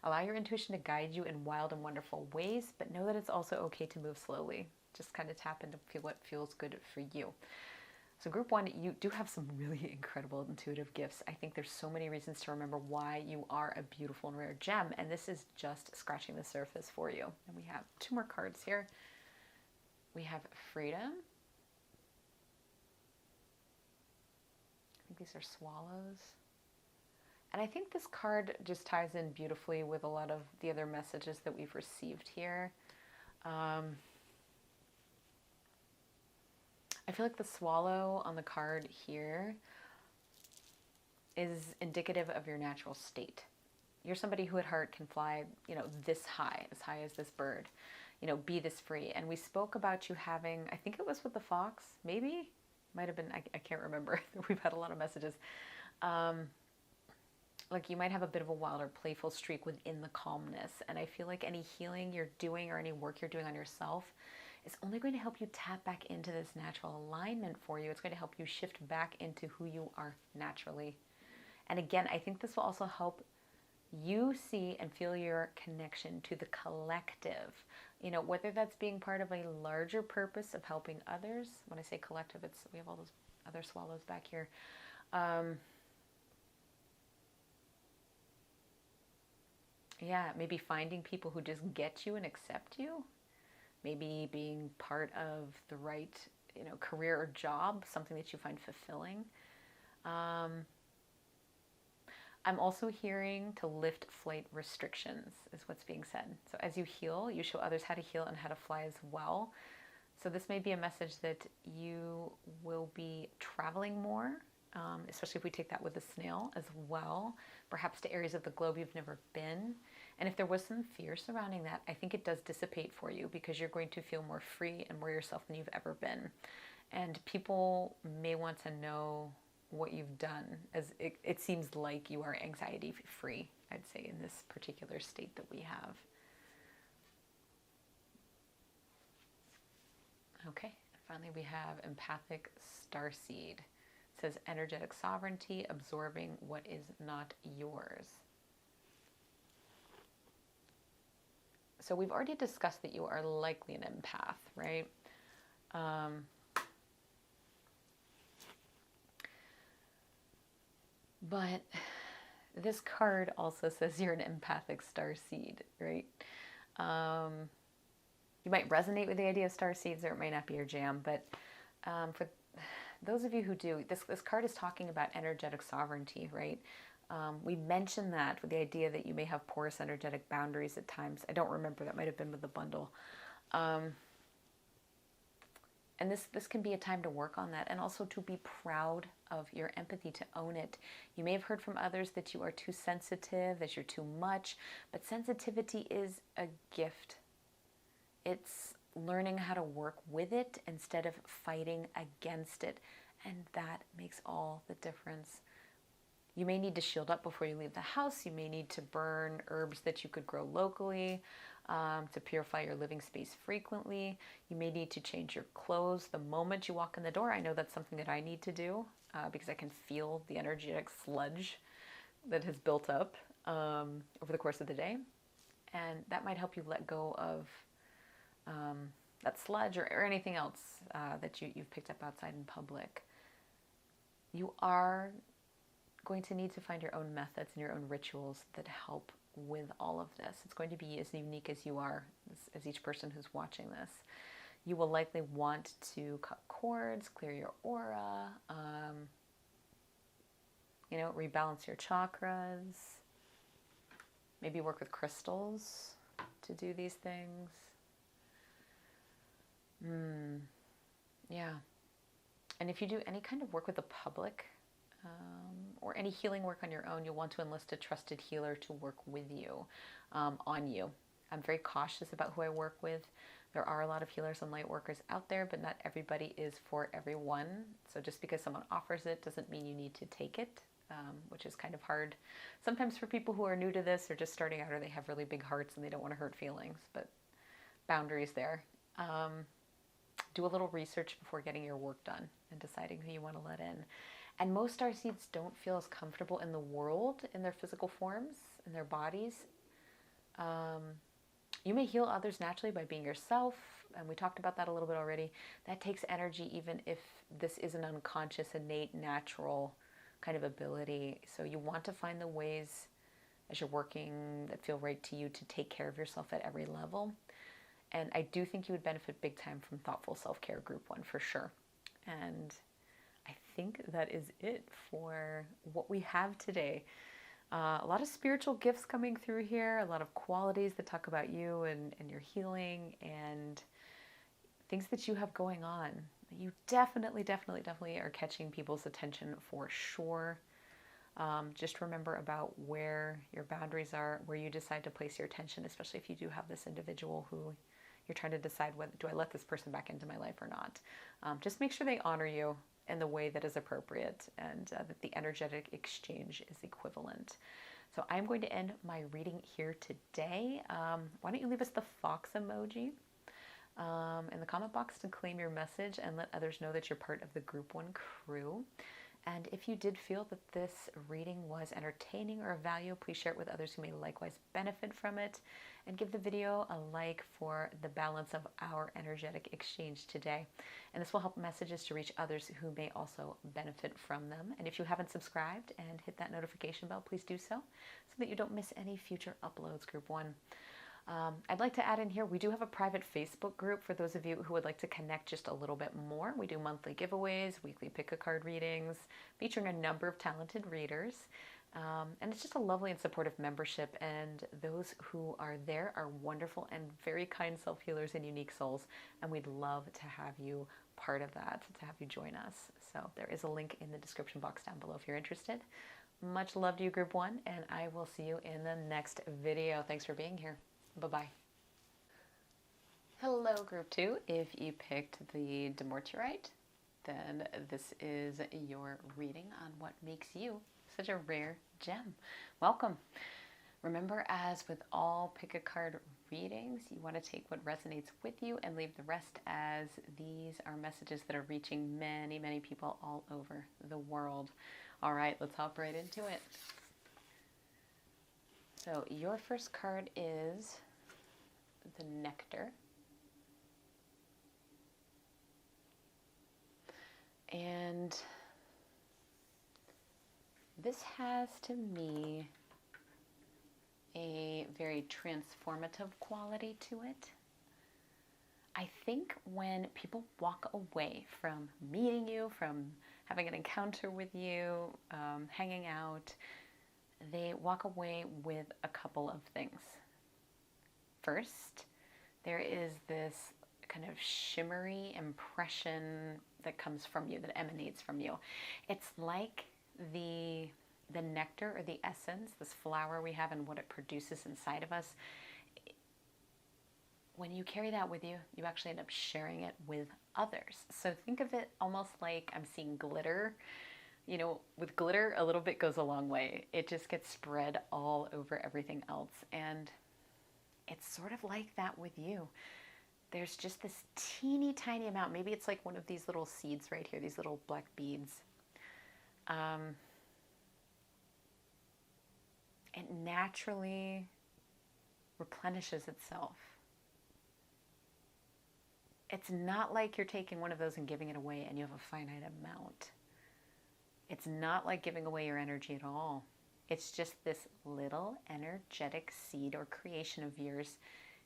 allow your intuition to guide you in wild and wonderful ways, but know that it's also okay to move slowly. Just kind of tap into feel what feels good for you. So Group 1, you do have some really incredible intuitive gifts. I think there's so many reasons to remember why you are a beautiful and rare gem, and this is just scratching the surface for you. And we have 2 more cards here. We have Freedom. I think these are swallows. And I think this card just ties in beautifully with a lot of the other messages that we've received here. I feel like the swallow on the card here is indicative of your natural state. You're somebody who at heart can fly, this high as this bird, be this free. And we spoke about you having, I think it was with the fox, maybe? Might have been, I can't remember. We've had a lot of messages. Like you might have a bit of a wild or playful streak within the calmness. And I feel like any healing you're doing or any work you're doing on yourself is only going to help you tap back into this natural alignment for you. It's going to help you shift back into who you are naturally. And again, I think this will also help you see and feel your connection to the collective. Whether that's being part of a larger purpose of helping others. When I say collective, we have all those other swallows back here. Yeah, maybe finding people who just get you and accept you. Maybe being part of the right, career or job, something that you find fulfilling. I'm also hearing to lift flight restrictions is what's being said. So as you heal, you show others how to heal and how to fly as well. So this may be a message that you will be traveling more, especially if we take that with the snail as well, perhaps to areas of the globe you've never been. And if there was some fear surrounding that, I think it does dissipate for you because you're going to feel more free and more yourself than you've ever been. And people may want to know what you've done, as it seems like you are anxiety free, I'd say, in this particular state that we have. Okay, finally we have empathic starseed. It says energetic sovereignty, absorbing what is not yours. So we've already discussed that you are likely an empath, right? But this card also says you're an empathic starseed, right? You might resonate with the idea of starseeds, or it might not be your jam. But for those of you who do, this card is talking about energetic sovereignty, right? We mentioned that with the idea that you may have porous energetic boundaries at times. I don't remember. That might have been with the bundle. And this can be a time to work on that, and also to be proud of your empathy, to own it. You may have heard from others that you are too sensitive, that you're too much, but sensitivity is a gift. It's learning how to work with it instead of fighting against it, and that makes all the difference. You may need to shield up before you leave the house. You may need to burn herbs that you could grow locally, to purify your living space frequently. You may need to change your clothes the moment you walk in the door. I know that's something that I need to do because I can feel the energetic sludge that has built up over the course of the day. And that might help you let go of that sludge or anything else that you've picked up outside in public. You are going to need to find your own methods and your own rituals that help with all of this. It's going to be as unique as you are, as each person who's watching this. You will likely want to cut cords, clear your aura, rebalance your chakras, maybe work with crystals to do these things. Yeah. And if you do any kind of work with the public, or any healing work on your own, you'll want to enlist a trusted healer to work with you, on you. I'm very cautious about who I work with. There are a lot of healers and light workers out there, but not everybody is for everyone. So just because someone offers it doesn't mean you need to take it, which is kind of hard sometimes for people who are new to this or just starting out, or they have really big hearts and they don't want to hurt feelings, but boundaries there. Do a little research before getting your work done and deciding who you want to let in. And most starseeds don't feel as comfortable in the world, in their physical forms, in their bodies. You may heal others naturally by being yourself, and we talked about that a little bit already. That takes energy, even if this is an unconscious, innate, natural kind of ability. So you want to find the ways as you're working that feel right to you to take care of yourself at every level. And I do think you would benefit big time from Thoughtful Self-Care Group 1 for sure. And I think that is it for what we have today. A lot of spiritual gifts coming through here, a lot of qualities that talk about you and your healing and things that you have going on. You definitely are catching people's attention for sure. Just remember about where your boundaries are, where you decide to place your attention, especially if you do have this individual who you're trying to decide whether do I let this person back into my life or not. Just make sure they honor you in the way that is appropriate, and that the energetic exchange is equivalent. So I'm going to end my reading here today. Why don't you leave us the fox emoji in the comment box to claim your message and let others know that you're part of the Group 1 crew. And if you did feel that this reading was entertaining or of value, please share it with others who may likewise benefit from it. And give the video a like for the balance of our energetic exchange today. And this will help messages to reach others who may also benefit from them. And if you haven't subscribed and hit that notification bell, please do so that you don't miss any future uploads, Group 1. I'd like to add in here, we do have a private Facebook group for those of you who would like to connect just a little bit more. We do monthly giveaways, weekly pick-a-card readings, featuring a number of talented readers. And it's just a lovely and supportive membership, and those who are there are wonderful and very kind self-healers and unique souls, and we'd love to have you part of that, to have you join us. So there is a link in the description box down below if you're interested. Much love to you, Group 1, and I will see you in the next video. Thanks for being here. Bye-bye. Hello, Group 2. If you picked the Dumortierite, then this is your reading on what makes you such a rare gem. Welcome. Remember, as with all pick-a-card readings. You want to take what resonates with you and leave the rest, as these are messages that are reaching many, many people all over the world. All right, let's hop right into it. So your first card is the Nectar. And this has, to me, a very transformative quality to it. I think when people walk away from meeting you, from having an encounter with you, hanging out, they walk away with a couple of things. First, there is this kind of shimmery impression that comes from you, that emanates from you. It's like the nectar, or the essence, this flower we have and what it produces inside of us. When you carry that with you, you actually end up sharing it with others. So think of it almost like I'm seeing glitter. You know, with glitter, a little bit goes a long way. It just gets spread all over everything else. And it's sort of like that with you. There's just this teeny tiny amount. Maybe it's like one of these little seeds right here, these little black beads. It naturally replenishes itself. It's not like you're taking one of those and giving it away and you have a finite amount. It's not like giving away your energy at all. It's just this little energetic seed or creation of yours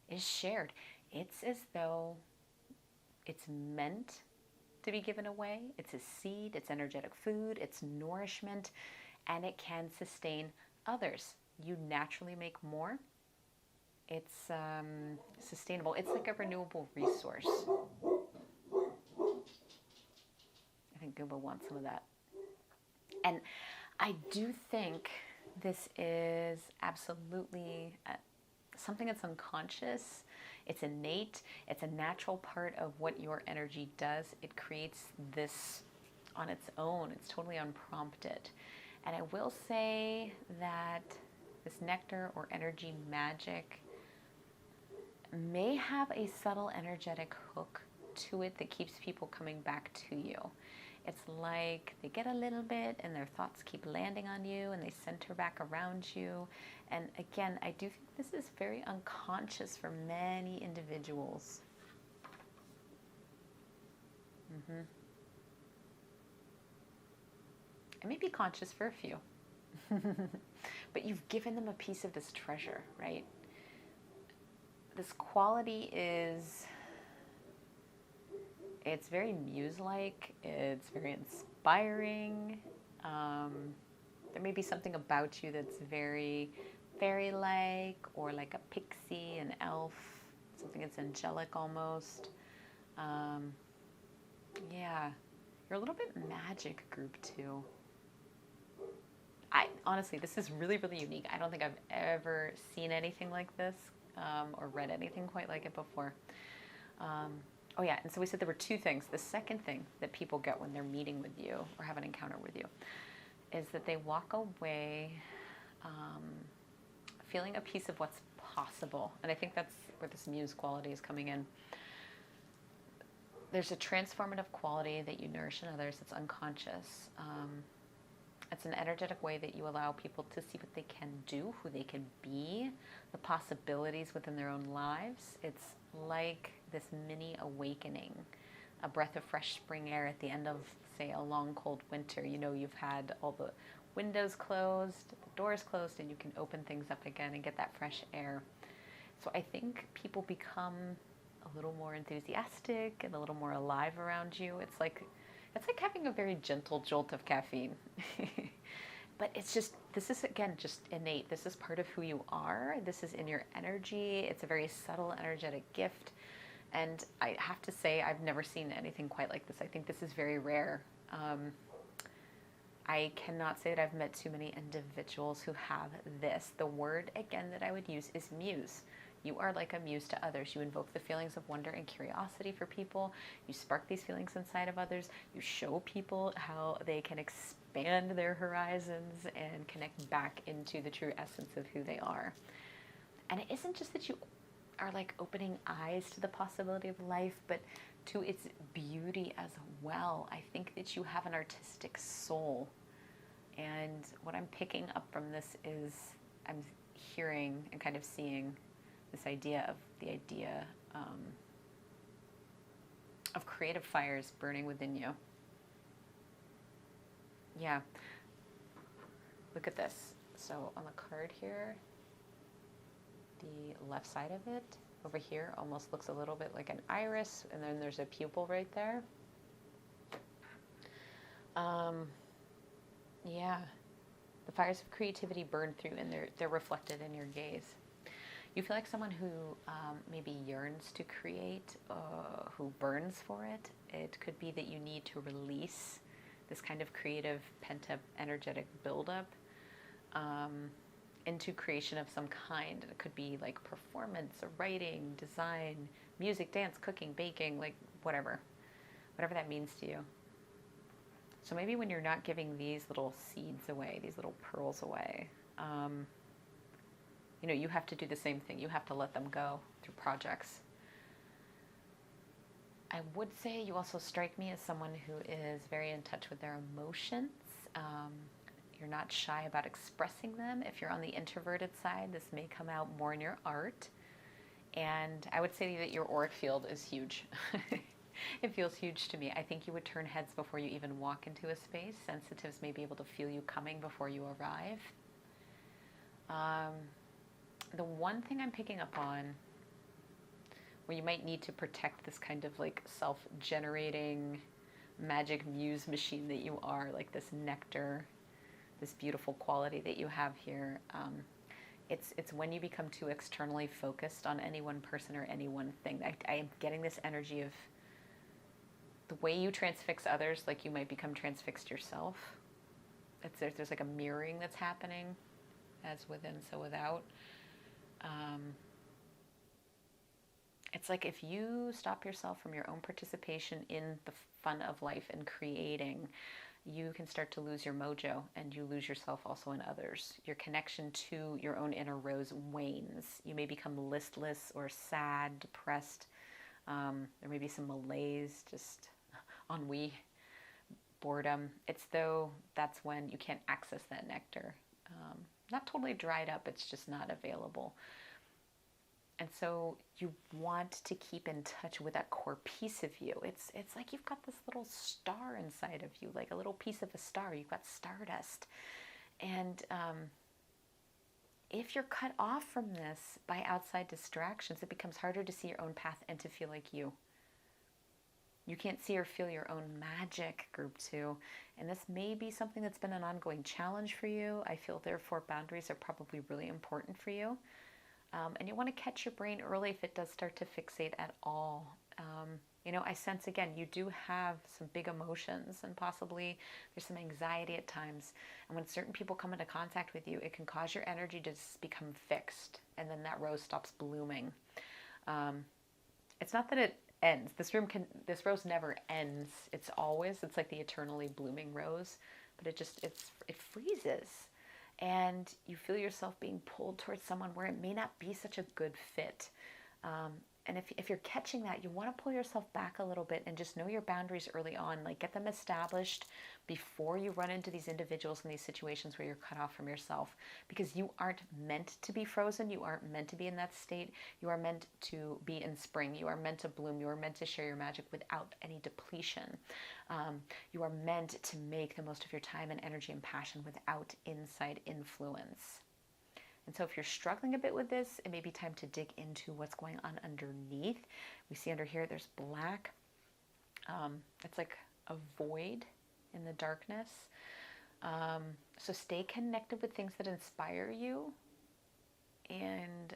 is shared. It's as though it's meant to be given away. It's a seed, it's energetic food, it's nourishment, and it can sustain others. You naturally make more. It's sustainable. It's like a renewable resource. I think Goomba wants some of that. And I do think this is absolutely something that's unconscious. It's innate. It's a natural part of what your energy does. It creates this on its own. It's totally unprompted. And I will say that this nectar or energy magic may have a subtle energetic hook to it that keeps people coming back to you. It's like they get a little bit and their thoughts keep landing on you and they center back around you. And again, I do think this is very unconscious for many individuals. It may be conscious for a few. But you've given them a piece of this treasure, right? This quality is, it's very muse-like, it's very inspiring. There may be something about you that's very fairy-like, or like a pixie, an elf, something that's angelic almost. Yeah, you're a little bit magic group too. Honestly, this is really, really unique. I don't think I've ever seen anything like this or read anything quite like it before. Oh yeah, and so we said there were two things. The second thing that people get when they're meeting with you or have an encounter with you is that they walk away feeling a piece of what's possible. And I think that's where this muse quality is coming in. There's a transformative quality that you nourish in others that's unconscious. It's an energetic way that you allow people to see what they can do, who they can be, the possibilities within their own lives. It's like this mini awakening, a breath of fresh spring air at the end of, say, a long, cold winter. You know, you've had all the windows closed, the doors closed, and you can open things up again and get that fresh air. So I think people become a little more enthusiastic and a little more alive around you. It's like having a very gentle jolt of caffeine. But it's just, this is, again, just innate. This is part of who you are. This is in your energy. It's a very subtle, energetic gift. And I have to say, I've never seen anything quite like this. I think this is very rare. I cannot say that I've met too many individuals who have this. The word, again, that I would use is muse. You are like a muse to others. You invoke the feelings of wonder and curiosity for people. You spark these feelings inside of others. You show people how they can expand their horizons and connect back into the true essence of who they are. And it isn't just that you are like opening eyes to the possibility of life, but to its beauty as well. I think that you have an artistic soul. And what I'm picking up from this is I'm hearing and kind of seeing this idea of creative fires burning within you. Yeah. Look at this. So on the card here, the left side of it over here almost looks a little bit like an iris, and then there's a pupil right there. Yeah, the fires of creativity burn through, and they're reflected in your gaze. You feel like someone who maybe yearns to create, who burns for it. It could be that you need to release this kind of creative, pent-up, energetic buildup into creation of some kind. It could be like performance, or writing, design, music, dance, cooking, baking, like whatever that means to you. So maybe when you're not giving these little seeds away, these little pearls away, you know, you have to do the same thing. You have to let them go through projects. I would say you also strike me as someone who is very in touch with their emotions. You're not shy about expressing them. If you're on the introverted side, this may come out more in your art. And I would say that your auric field is huge. It feels huge to me. I think you would turn heads before you even walk into a space. Sensitives may be able to feel you coming before you arrive. The one thing I'm picking up on, where you might need to protect this kind of like self-generating magic muse machine that you are, like this nectar, this beautiful quality that you have here. It's when you become too externally focused on any one person or any one thing. I am getting this energy of the way you transfix others, like you might become transfixed yourself. There's like a mirroring that's happening, as within, so without. It's like if you stop yourself from your own participation in the fun of life and creating, you can start to lose your mojo, and you lose yourself also in others. Your connection to your own inner rose wanes. You may become listless or sad, depressed. There may be some malaise, just ennui, boredom. It's though that's when you can't access that nectar. Not totally dried up, it's just not available. And so you want to keep in touch with that core piece of you. It's like you've got this little star inside of you, like a little piece of a star. You've got stardust. And if you're cut off from this by outside distractions, it becomes harder to see your own path and to feel like you. You can't see or feel your own magic, group 2. And this may be something that's been an ongoing challenge for you. I feel therefore boundaries are probably really important for you. And you want to catch your brain early if it does start to fixate at all. You know, I sense, again, you do have some big emotions, and possibly there's some anxiety at times. And when certain people come into contact with you, it can cause your energy to just become fixed, and then that rose stops blooming. It's not that it ends. This rose never ends. It's like the eternally blooming rose, but it freezes. And you feel yourself being pulled towards someone where it may not be such a good fit. And if you're catching that, you want to pull yourself back a little bit and just know your boundaries early on. Like, get them established before you run into these individuals in these situations where you're cut off from yourself. Because you aren't meant to be frozen. You aren't meant to be in that state. You are meant to be in spring. You are meant to bloom. You are meant to share your magic without any depletion. You are meant to make the most of your time and energy and passion without inside influence. And so if you're struggling a bit with this, it may be time to dig into what's going on underneath. We see under here there's black. It's like a void in the darkness. So stay connected with things that inspire you, and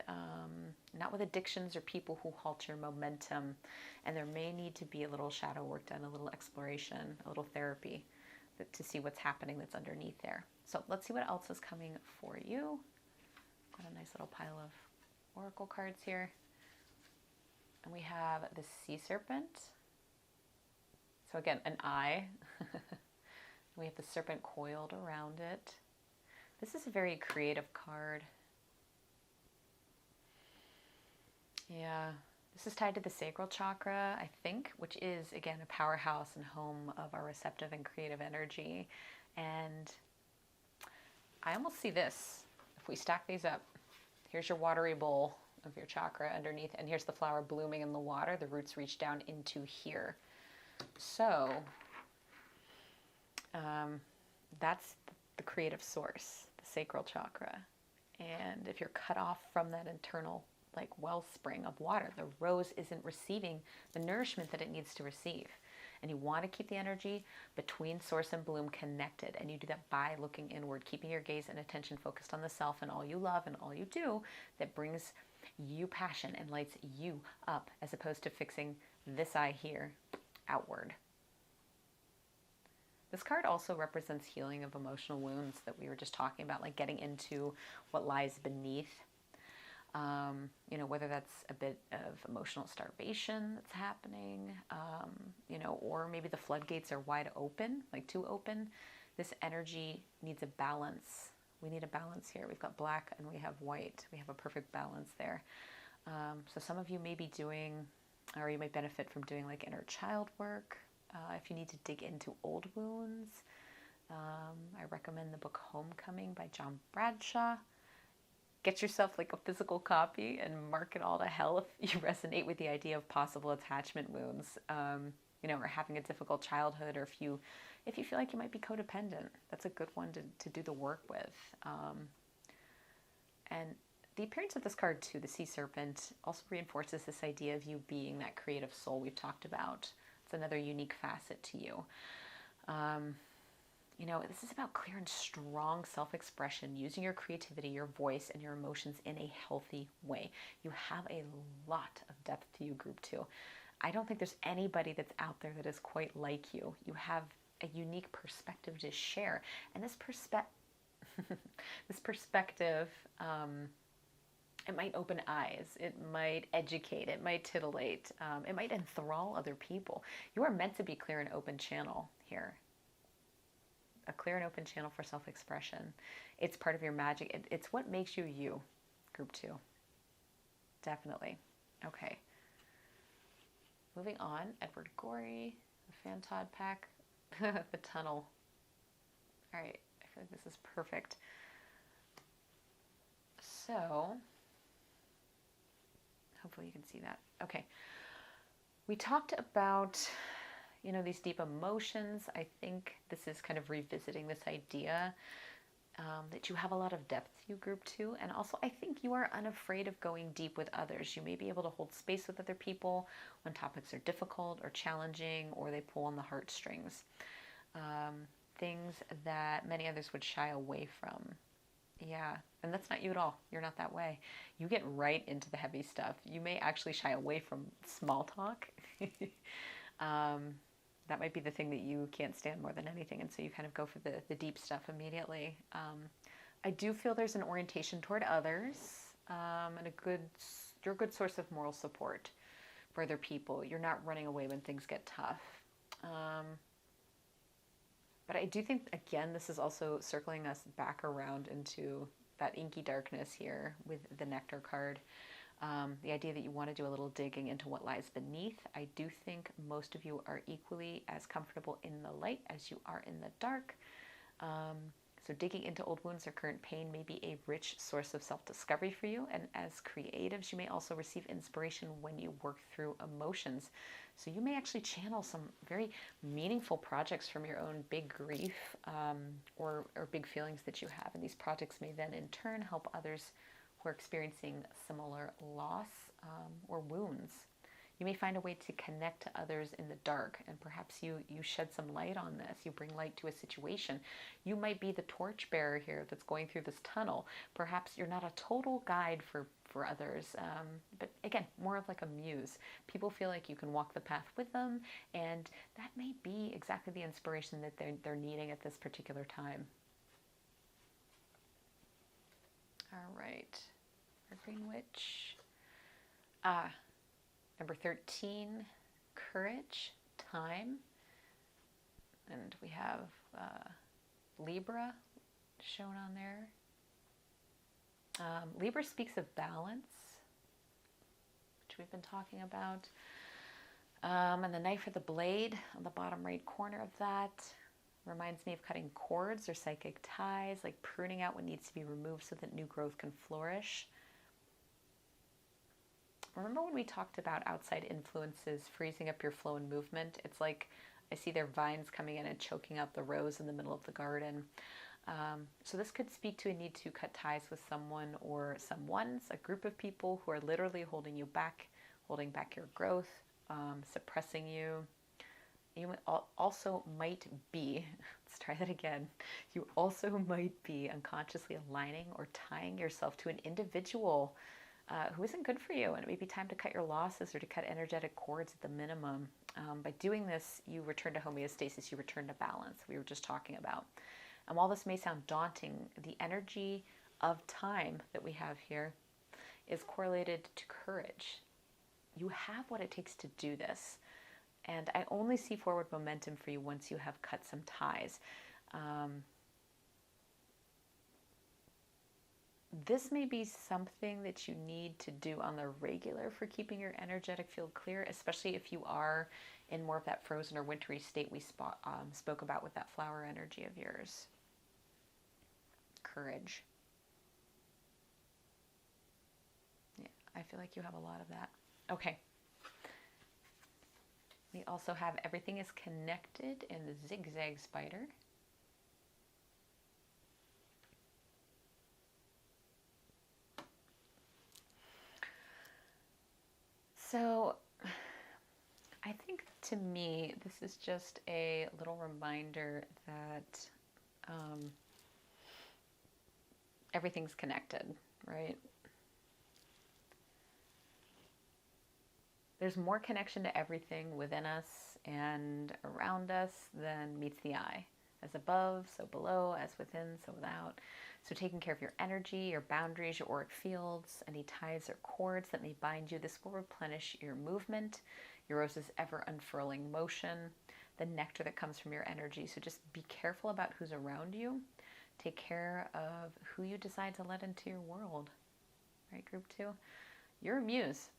not with addictions or people who halt your momentum. And there may need to be a little shadow work done, a little exploration, a little therapy to see what's happening that's underneath there. So let's see what else is coming for you. Got a nice little pile of oracle cards here. And we have the sea serpent. So again, an eye. We have the serpent coiled around it. This is a very creative card. Yeah. This is tied to the sacral chakra, I think, which is, again, a powerhouse and home of our receptive and creative energy. And I almost see this. If we stack these up, here's your watery bowl of your chakra underneath, and here's the flower blooming in the water. The roots reach down into here. So that's the creative source, the sacral chakra. And if you're cut off from that internal like wellspring of water, the rose isn't receiving the nourishment that it needs to receive. And you want to keep the energy between source and bloom connected. And you do that by looking inward, keeping your gaze and attention focused on the self and all you love and all you do that brings you passion and lights you up, as opposed to fixing this eye here outward. This card also represents healing of emotional wounds that we were just talking about, like getting into what lies beneath. You know, whether that's a bit of emotional starvation that's happening, you know, or maybe the floodgates are wide open, like too open. This energy needs a balance. We need a balance here. We've got black and we have white. We have a perfect balance there. So some of you may be doing, or you might benefit from doing like inner child work. If you need to dig into old wounds, I recommend the book Homecoming by John Bradshaw. Get yourself like a physical copy and mark it all to hell if you resonate with the idea of possible attachment wounds, you know, or having a difficult childhood, or if you feel like you might be codependent. That's a good one to do the work with. And the appearance of this card too, the sea serpent, also reinforces this idea of you being that creative soul we've talked about. It's another unique facet to you. You know, this is about clear and strong self-expression, using your creativity, your voice, and your emotions in a healthy way. You have a lot of depth to you, Group 2. I don't think there's anybody that's out there that is quite like you. You have a unique perspective to share. And this perspective, it might open eyes, it might educate, it might titillate, it might enthrall other people. You are meant to be clear and open channel here. A clear and open channel for self-expression. It's part of your magic. It's what makes you you, Group 2. Definitely. Okay. Moving on, Edward Gorey, the Fantod pack, the tunnel. All right, I feel like this is perfect. So, hopefully you can see that. Okay. We talked about, you know, these deep emotions. I think this is kind of revisiting this idea that you have a lot of depth, you Group 2. And also, I think you are unafraid of going deep with others. You may be able to hold space with other people when topics are difficult or challenging, or they pull on the heartstrings. Things that many others would shy away from. Yeah, and that's not you at all. You're not that way. You get right into the heavy stuff. You may actually shy away from small talk. That might be the thing that you can't stand more than anything, and so you kind of go for the deep stuff immediately. I do feel there's an orientation toward others, and you're a good source of moral support for other people. You're not running away when things get tough. But I do think, again, this is also circling us back around into that inky darkness here with the Nectar card. The idea that you want to do a little digging into what lies beneath. I do think most of you are equally as comfortable in the light as you are in the dark. So digging into old wounds or current pain may be a rich source of self-discovery for you. And as creatives, you may also receive inspiration when you work through emotions. So you may actually channel some very meaningful projects from your own big grief or big feelings that you have. And these projects may then in turn help others who are experiencing similar loss or wounds. You may find a way to connect to others in the dark, and perhaps you shed some light on this. You bring light to a situation. You might be the torchbearer here that's going through this tunnel. Perhaps you're not a total guide for others, but again, more of like a muse. People feel like you can walk the path with them, and that may be exactly the inspiration that they're needing at this particular time. All right, our Green Witch. Number 13, Courage, Time. And we have Libra shown on there. Libra speaks of balance. we've been talking about. And the knife or the blade on the bottom right corner of that reminds me of cutting cords or psychic ties, like pruning out what needs to be removed so that new growth can flourish. Remember when we talked about outside influences freezing up your flow and movement? It's like I see their vines coming in and choking out the rose in the middle of the garden. So this could speak to a need to cut ties with someone or someone's, a group of people who are literally holding you back, holding back your growth, suppressing you. You also might be, let's try that again, you also might be unconsciously aligning or tying yourself to an individual who isn't good for you, and it may be time to cut your losses or to cut energetic cords at the minimum. By doing this, you return to homeostasis, you return to balance, we were just talking about. And while this may sound daunting, the energy of time that we have here is correlated to courage. You have what it takes to do this. And I only see forward momentum for you once you have cut some ties. This may be something that you need to do on the regular for keeping your energetic field clear, especially if you are in more of that frozen or wintry state we spoke about with that flower energy of yours. Courage. Yeah, I feel like you have a lot of that. Okay. We also have everything is connected in the zigzag spider. So I think to me, this is just a little reminder that everything's connected, right? There's more connection to everything within us and around us than meets the eye. As above, so below, as within, so without. So taking care of your energy, your boundaries, your auric fields, any ties or cords that may bind you, this will replenish your movement, your rose's ever unfurling motion, the nectar that comes from your energy. So just be careful about who's around you. Take care of who you decide to let into your world. Right, group 2? You're a muse.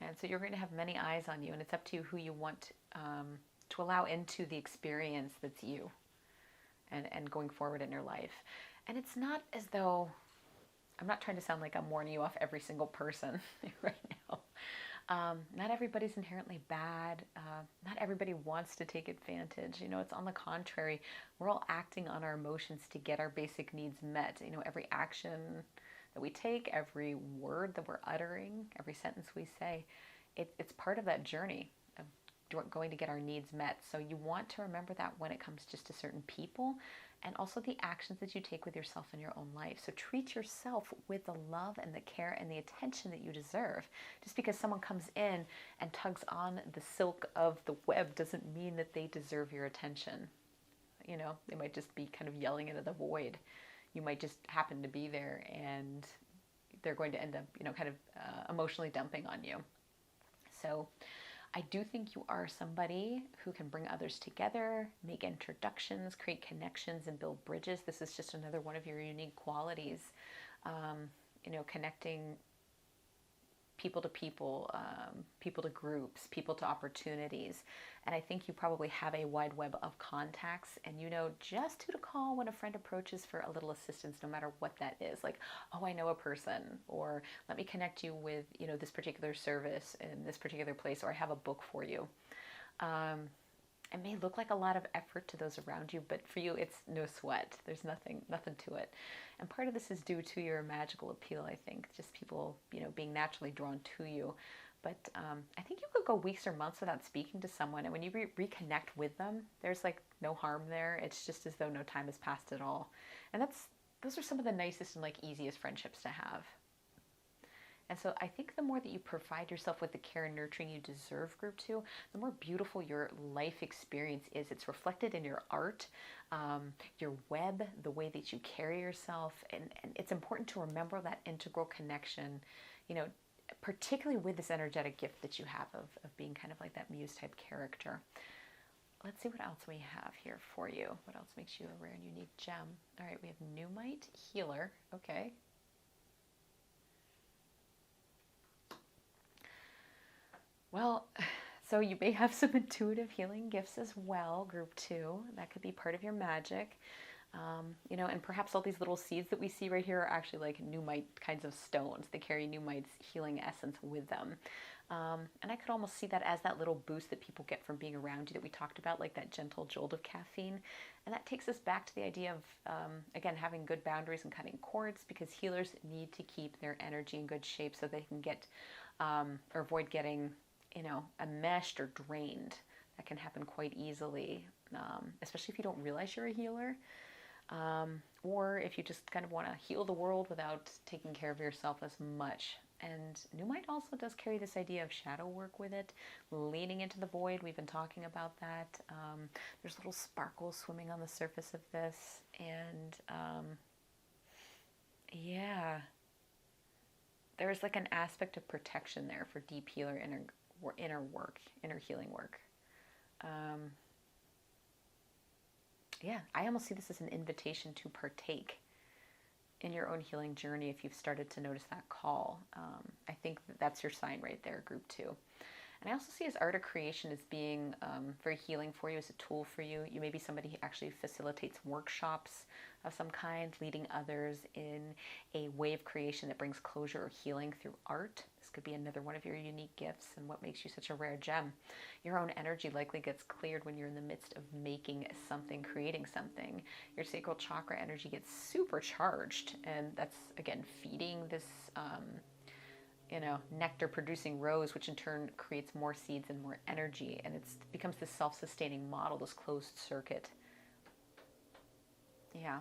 And so you're going to have many eyes on you, and it's up to you who you want to allow into the experience that's you and going forward in your life. And it's not as though, I'm not trying to sound like I'm warning you off every single person right now. Not everybody's inherently bad. Not everybody wants to take advantage. You know, it's on the contrary. We're all acting on our emotions to get our basic needs met. You know, every action that we take, every word that we're uttering, every sentence we say, it's part of that journey of going to get our needs met. So you want to remember that when it comes just to certain people, and also the actions that you take with yourself in your own life. So treat yourself with the love and the care and the attention that you deserve. Just because someone comes in and tugs on the silk of the web doesn't mean that they deserve your attention. You know, they might just be kind of yelling into the void. You might just happen to be there, and they're going to end up, you know, kind of emotionally dumping on you. So I do think you are somebody who can bring others together, make introductions, create connections, and build bridges. This is just another one of your unique qualities. You know, connecting people to people, people to groups, people to opportunities. And I think you probably have a wide web of contacts, and you know just who to call when a friend approaches for a little assistance, no matter what that is. Like, oh, I know a person, or let me connect you with, you know, this particular service in this particular place, or I have a book for you. It may look like a lot of effort to those around you, but for you, it's no sweat. There's nothing to it. And part of this is due to your magical appeal, I think. Just people, you know, being naturally drawn to you. But I think you could go weeks or months without speaking to someone, and when you reconnect with them, there's like no harm there. It's just as though no time has passed at all. And those are some of the nicest and like easiest friendships to have. And so I think the more that you provide yourself with the care and nurturing you deserve, group 2, the more beautiful your life experience is. It's reflected in your art, your web, the way that you carry yourself. And it's important to remember that integral connection, you know, particularly with this energetic gift that you have of being kind of like that muse type character. Let's see what else we have here for you. What else makes you a rare and unique gem? All right, we have Pneumite, Healer. Okay. Well, so you may have some intuitive healing gifts as well, group 2. That could be part of your magic. You know, and perhaps all these little seeds that we see right here are actually like Numite kinds of stones. They carry Numite's healing essence with them. And I could almost see that as that little boost that people get from being around you that we talked about, like that gentle jolt of caffeine. And that takes us back to the idea of, again, having good boundaries and cutting cords, because healers need to keep their energy in good shape so they can get, or avoid getting, you know, enmeshed or drained. That can happen quite easily, especially if you don't realize you're a healer. Or if you just kind of want to heal the world without taking care of yourself as much. And Numite also does carry this idea of shadow work with it, leaning into the void. We've been talking about that. There's little sparkles swimming on the surface of this. And yeah, there's like an aspect of protection there for deep healer inner work, inner healing work. Yeah, I almost see this as an invitation to partake in your own healing journey if you've started to notice that call. I think that's your sign right there, group 2. And I also see as art of creation as being very healing for you, as a tool for you. You may be somebody who actually facilitates workshops of some kind, leading others in a way of creation that brings closure or healing through art. This could be another one of your unique gifts and what makes you such a rare gem. Your own energy likely gets cleared when you're in the midst of making something, creating something. Your sacral chakra energy gets supercharged, and that's, again, feeding this you know, nectar producing rose, which in turn creates more seeds and more energy, and it becomes this self-sustaining model, this closed circuit. Yeah.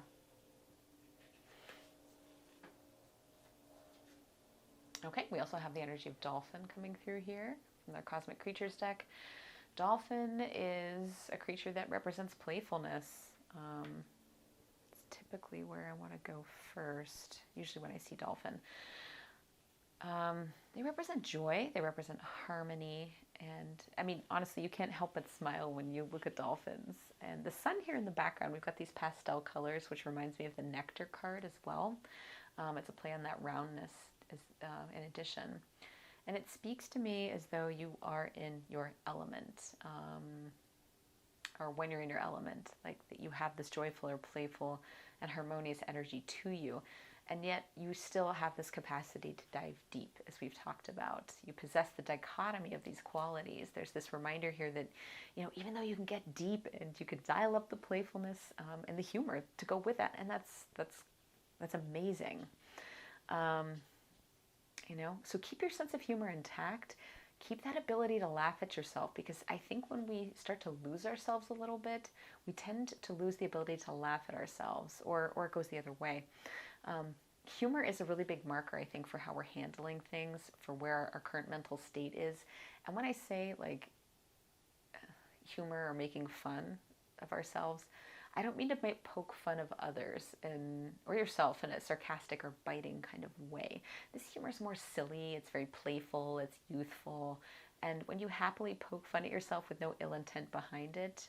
Okay, we also have the energy of dolphin coming through here from their Cosmic Creatures deck. Dolphin is a creature that represents playfulness. It's typically where I want to go first, usually when I see dolphin. They represent joy, they represent harmony, and I mean, honestly, you can't help but smile when you look at dolphins. And the sun here in the background, we've got these pastel colors, which reminds me of the Nectar card as well. It's a play on that roundness in addition. And it speaks to me as though you are in your element, or when you're in your element, like that you have this joyful or playful and harmonious energy to you. And yet you still have this capacity to dive deep, as we've talked about. You possess the dichotomy of these qualities. There's this reminder here that, you know, even though you can get deep and you could dial up the playfulness and the humor to go with that, and that's amazing. You know, so keep your sense of humor intact. Keep that ability to laugh at yourself, because I think when we start to lose ourselves a little bit, we tend to lose the ability to laugh at ourselves, or it goes the other way. Humor is a really big marker, I think, for how we're handling things, for where our current mental state is. And when I say like humor or making fun of ourselves, I don't mean to poke fun of others or yourself in a sarcastic or biting kind of way. This humor is more silly, it's very playful, it's youthful. And when you happily poke fun at yourself with no ill intent behind it,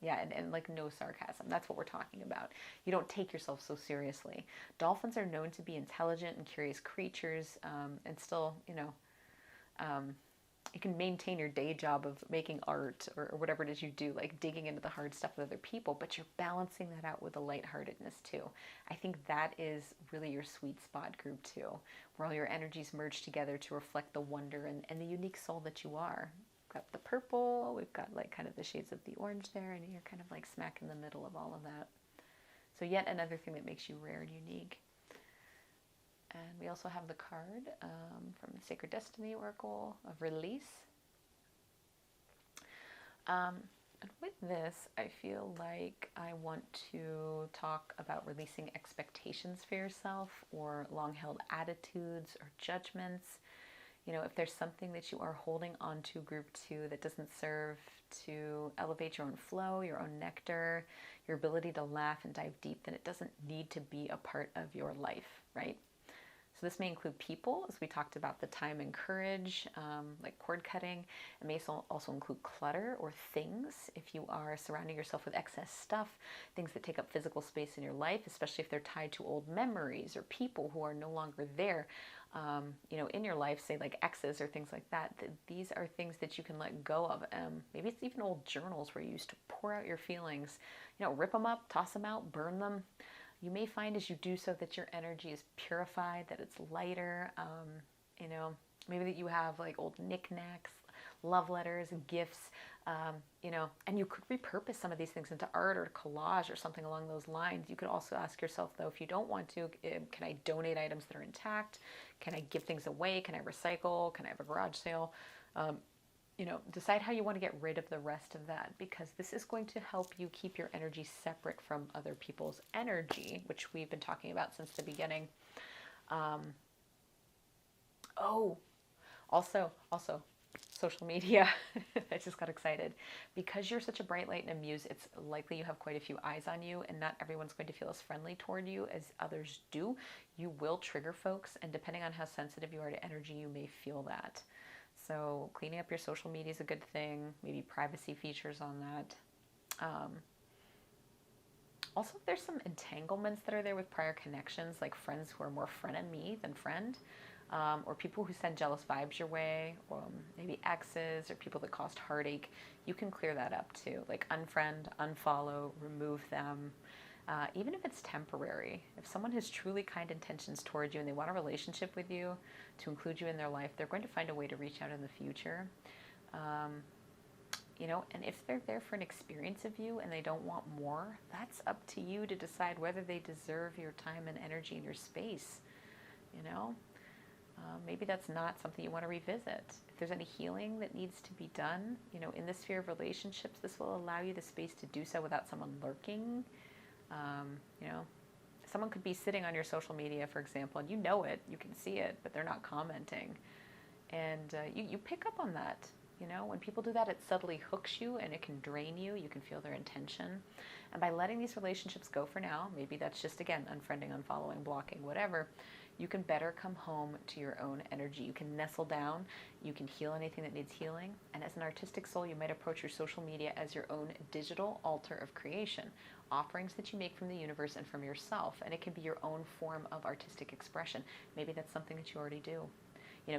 yeah, and like no sarcasm. That's what we're talking about. You don't take yourself so seriously. Dolphins are known to be intelligent and curious creatures, and still, you know, you can maintain your day job of making art or whatever it is you do, like digging into the hard stuff with other people, but you're balancing that out with a lightheartedness too. I think that is really your sweet spot, group 2, where all your energies merge together to reflect the wonder and the unique soul that you are. Got the purple, we've got like kind of the shades of the orange there, and you're kind of like smack in the middle of all of that. So yet another thing that makes you rare and unique. And we also have the card from the Sacred Destiny Oracle of Release. And with this, I feel like I want to talk about releasing expectations for yourself, or long-held attitudes or judgments. You know, if there's something that you are holding on to, group 2, that doesn't serve to elevate your own flow, your own nectar, your ability to laugh and dive deep, then it doesn't need to be a part of your life, right? So this may include people, as we talked about the time and courage, like cord cutting. It may also include clutter or things. If you are surrounding yourself with excess stuff, things that take up physical space in your life, especially if they're tied to old memories or people who are no longer there, in your life, say like exes or things like that, these are things that you can let go of. Maybe it's even old journals where you used to pour out your feelings, rip them up, toss them out, burn them. You may find as you do so that your energy is purified, that it's lighter, maybe that you have like old knickknacks, love letters, gifts, and you could repurpose some of these things into art or collage or something along those lines. You could also ask yourself, though, if you don't want to, can I donate items that are intact? Can I give things away? Can I recycle? Can I have a garage sale? Decide how you want to get rid of the rest of that, because this is going to help you keep your energy separate from other people's energy, which we've been talking about since the beginning. Also, social media. I just got excited. Because you're such a bright light and a muse, it's likely you have quite a few eyes on you, and not everyone's going to feel as friendly toward you as others do. You will trigger folks, and depending on how sensitive you are to energy, you may feel that. So cleaning up your social media is a good thing. Maybe privacy features on that. Also, if there's some entanglements that are there with prior connections, like friends who are more frenemy than friend, or people who send jealous vibes your way, or maybe exes or people that caused heartache, you can clear that up too. Like unfriend, unfollow, remove them. Even if it's temporary, if someone has truly kind intentions towards you and they want a relationship with you to include you in their life, they're going to find a way to reach out in the future. And if they're there for an experience of you and they don't want more, that's up to you to decide whether they deserve your time and energy and your space. Maybe that's not something you want to revisit. If there's any healing that needs to be done, in the sphere of relationships, this will allow you the space to do so without someone lurking. Someone could be sitting on your social media, for example, and you know it, you can see it, but they're not commenting. And you pick up on that. When people do that, it subtly hooks you and it can drain you. You can feel their intention. And by letting these relationships go for now, maybe that's just, again, unfriending, unfollowing, blocking, whatever, you can better come home to your own energy. You can nestle down. You can heal anything that needs healing. And as an artistic soul, you might approach your social media as your own digital altar of creation, offerings that you make from the universe and from yourself. And it can be your own form of artistic expression. Maybe that's something that you already do.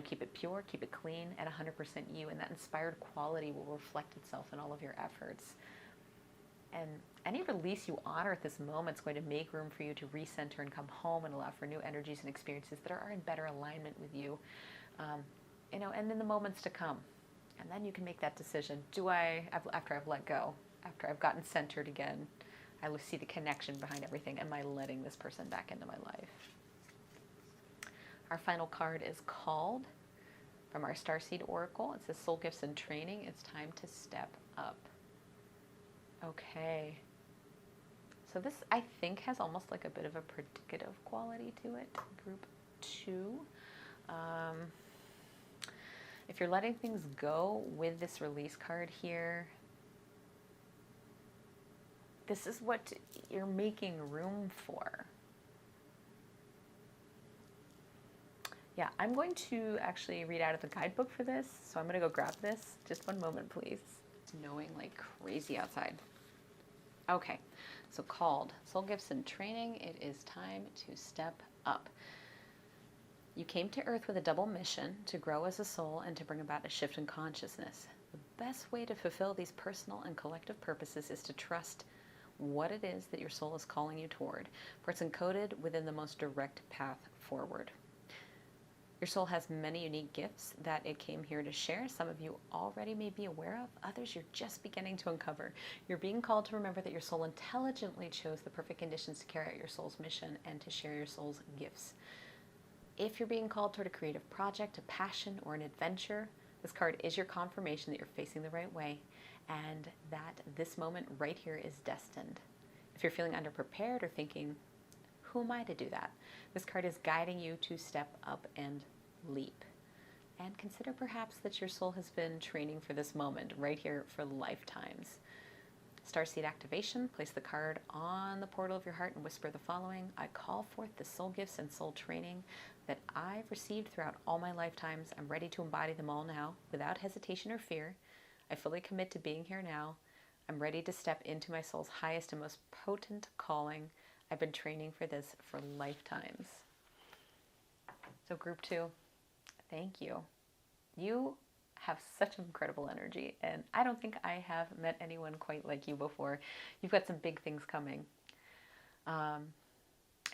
Keep it pure, keep it clean, at 100% you, and that inspired quality will reflect itself in all of your efforts. And any release you honor at this moment is going to make room for you to recenter and come home and allow for new energies and experiences that are in better alignment with you, and in the moments to come. And then you can make that decision. After I've let go, after I've gotten centered again, I will see the connection behind everything. Am I letting this person back into my life? Our final card is called from our Starseed Oracle. It says Soul Gifts and Training. It's time to step up. Okay. So this, I think, has almost like a bit of a predicative quality to it. Group 2. If you're letting things go with this release card here, this is what you're making room for. Yeah, I'm going to actually read out of the guidebook for this, so I'm going to go grab this. Just one moment, please. It's snowing like crazy outside. Okay, so called Soul Gifts and Training, it is time to step up. You came to Earth with a double mission, to grow as a soul and to bring about a shift in consciousness. The best way to fulfill these personal and collective purposes is to trust what it is that your soul is calling you toward, for it's encoded within the most direct path forward. Your soul has many unique gifts that it came here to share. Some of you already may be aware of, others you're just beginning to uncover. You're being called to remember that your soul intelligently chose the perfect conditions to carry out your soul's mission and to share your soul's gifts. If you're being called toward a creative project, a passion, or an adventure, this card is your confirmation that you're facing the right way and that this moment right here is destined. If you're feeling underprepared or thinking, who am I to do that? This card is guiding you to step up and leap. And consider perhaps that your soul has been training for this moment right here for lifetimes. Starseed activation. Place the card on the portal of your heart and whisper the following. I call forth the soul gifts and soul training that I've received throughout all my lifetimes. I'm ready to embody them all now without hesitation or fear. I fully commit to being here now. I'm ready to step into my soul's highest and most potent calling. I've been training for this for lifetimes. So group 2, thank you. You have such incredible energy, and I don't think I have met anyone quite like you before. You've got some big things coming.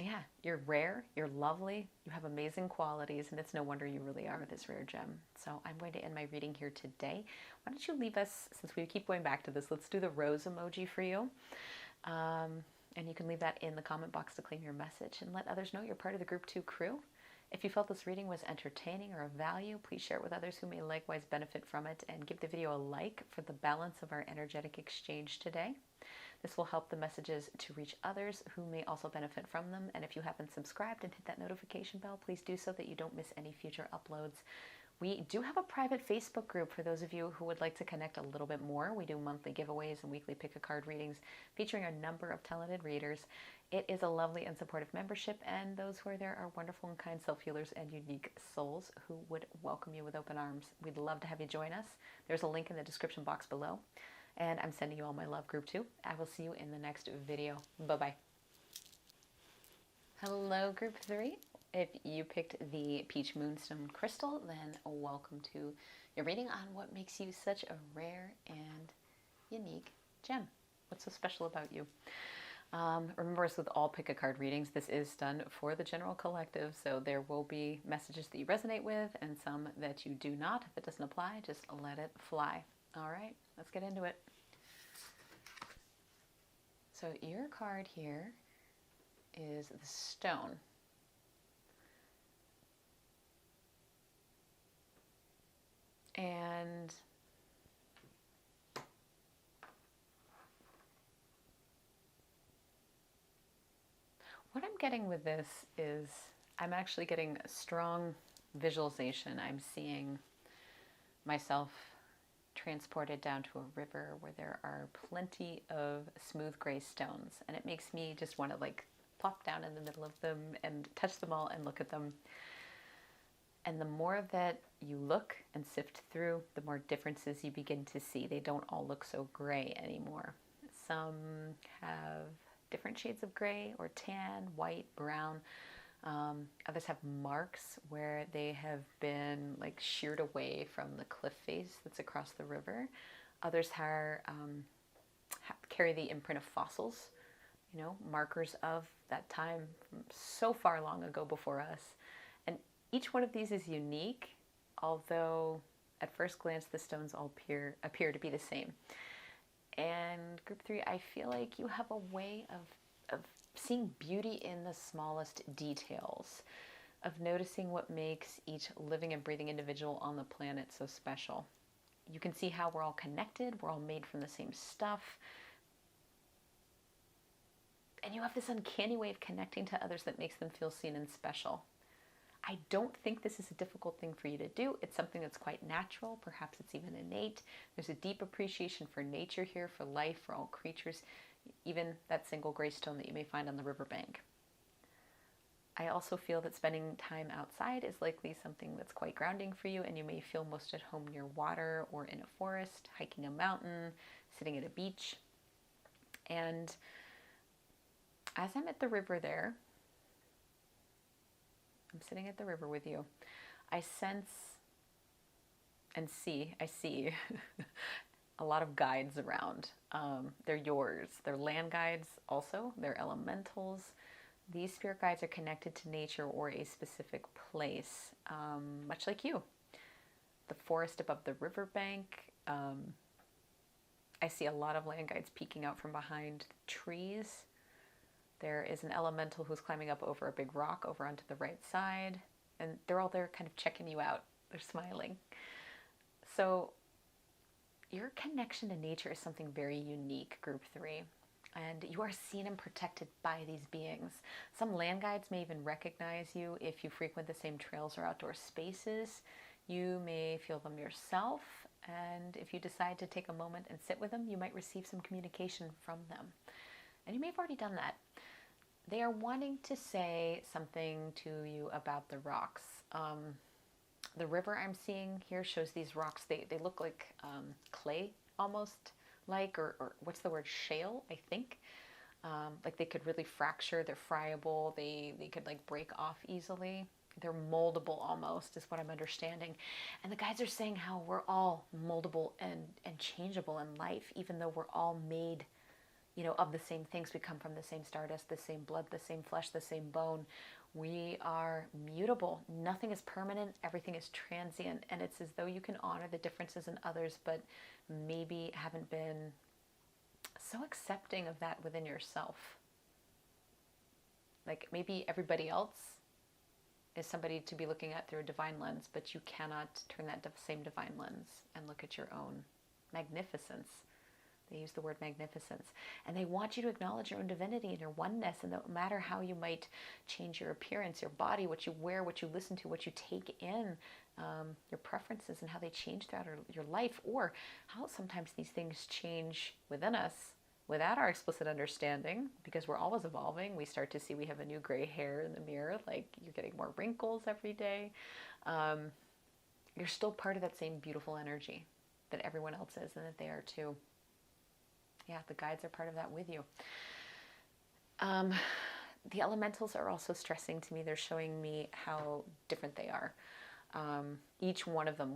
Yeah, you're rare, you're lovely, you have amazing qualities, and it's no wonder you really are this rare gem. So I'm going to end my reading here today. Why don't you leave us, since we keep going back to this, let's do the rose emoji for you. And you can leave that in the comment box to claim your message and let others know you're part of the group 2 crew. If you felt this reading was entertaining or of value, please share it with others who may likewise benefit from it, and give the video a like for the balance of our energetic exchange today. This will help the messages to reach others who may also benefit from them. And if you haven't subscribed and hit that notification bell, please do so that you don't miss any future uploads. We do have a private Facebook group for those of you who would like to connect a little bit more. We do monthly giveaways and weekly pick-a-card readings featuring a number of talented readers. It is a lovely and supportive membership, and those who are there are wonderful and kind self-healers and unique souls who would welcome you with open arms. We'd love to have you join us. There's a link in the description box below. And I'm sending you all my love, group 2. I will see you in the next video. Bye-bye. Hello, group 3. If you picked the Peach Moonstone crystal, then welcome to your reading on what makes you such a rare and unique gem. What's so special about you? Remember, as with all pick-a-card readings, this is done for the general collective, so there will be messages that you resonate with and some that you do not. If it doesn't apply, just let it fly. All right, let's get into it. So your card here is the stone. And what I'm getting with this is I'm actually getting a strong visualization. I'm seeing myself transported down to a river where there are plenty of smooth gray stones, and it makes me just want to like plop down in the middle of them and touch them all and look at them. And the more of that you look and sift through, the more differences you begin to see. They don't all look so gray anymore. Some have different shades of gray or tan, white, brown. Others have marks where they have been like sheared away from the cliff face that's across the river. Others carry the imprint of fossils, you know, markers of that time from so far long ago before us. And each one of these is unique, although at first glance the stones all appear to be the same. And group 3, I feel like you have a way of seeing beauty in the smallest details, of noticing what makes each living and breathing individual on the planet so special. You can see how we're all connected, we're all made from the same stuff, and you have this uncanny way of connecting to others that makes them feel seen and special. I don't think this is a difficult thing for you to do. It's something that's quite natural. Perhaps it's even innate. There's a deep appreciation for nature here, for life, for all creatures, even that single gray stone that you may find on the riverbank. I also feel that spending time outside is likely something that's quite grounding for you, and you may feel most at home near water or in a forest, hiking a mountain, sitting at a beach. And as I'm at the river there, I'm sitting at the river with you, I sense and see a lot of guides around. They're yours. They're land guides also. They're elementals. These spirit guides are connected to nature or a specific place, much like you. The forest above the riverbank. I see a lot of land guides peeking out from behind trees. There is an elemental who's climbing up over a big rock over onto the right side, and they're all there kind of checking you out. They're smiling. So your connection to nature is something very unique, group 3, and you are seen and protected by these beings. Some land guides may even recognize you if you frequent the same trails or outdoor spaces. You may feel them yourself, And if you decide to take a moment and sit with them, you might receive some communication from them. And you may have already done that. They are wanting to say something to you about the rocks. The river I'm seeing here shows these rocks. They look like clay almost like, or what's the word, shale, I think. Like they could really fracture. They're friable. They could like break off easily. They're moldable almost is what I'm understanding. And the guides are saying how we're all moldable and changeable in life, even though we're all made, you know, of the same things. We come from the same stardust, the same blood, the same flesh, the same bone. We are mutable. Nothing is permanent. Everything is transient. And it's as though you can honor the differences in others, but maybe haven't been so accepting of that within yourself. Like maybe everybody else is somebody to be looking at through a divine lens, but you cannot turn that same divine lens and look at your own magnificence. They use the word magnificence. And they want you to acknowledge your own divinity and your oneness. And no matter how you might change your appearance, your body, what you wear, what you listen to, what you take in, your preferences and how they change throughout your life, or how sometimes these things change within us without our explicit understanding, because we're always evolving. We start to see we have a new gray hair in the mirror, like you're getting more wrinkles every day. You're still part of that same beautiful energy that everyone else is, and that they are too. Yeah, the guides are part of that with you. The elementals are also stressing to me. They're showing me how different they are. Each one of them,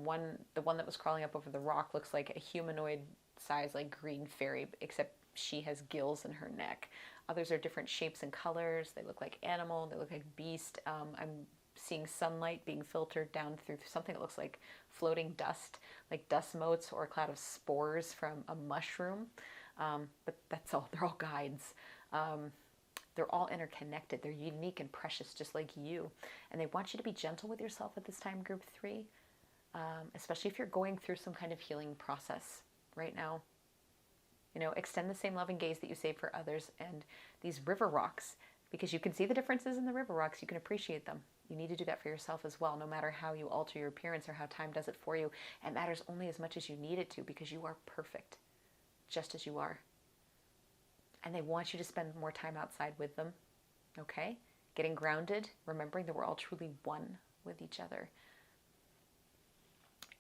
the one that was crawling up over the rock looks like a humanoid size, like green fairy, except she has gills in her neck. Others are different shapes and colors. They look like animal. They look like beast. I'm seeing sunlight being filtered down through something that looks like floating dust, like dust motes or a cloud of spores from a mushroom. But that's all. They're all guides. They're all interconnected. They're unique and precious, just like you. And they want you to be gentle with yourself at this time, group 3, especially if you're going through some kind of healing process right now. You know, extend the same loving gaze that you save for others. And these river rocks, because you can see the differences in the river rocks, you can appreciate them. You need to do that for yourself as well, no matter how you alter your appearance or how time does it for you. It matters only as much as you need it to, because you are perfect, just as you are. And they want you to spend more time outside with them, okay? Getting grounded, remembering that we're all truly one with each other.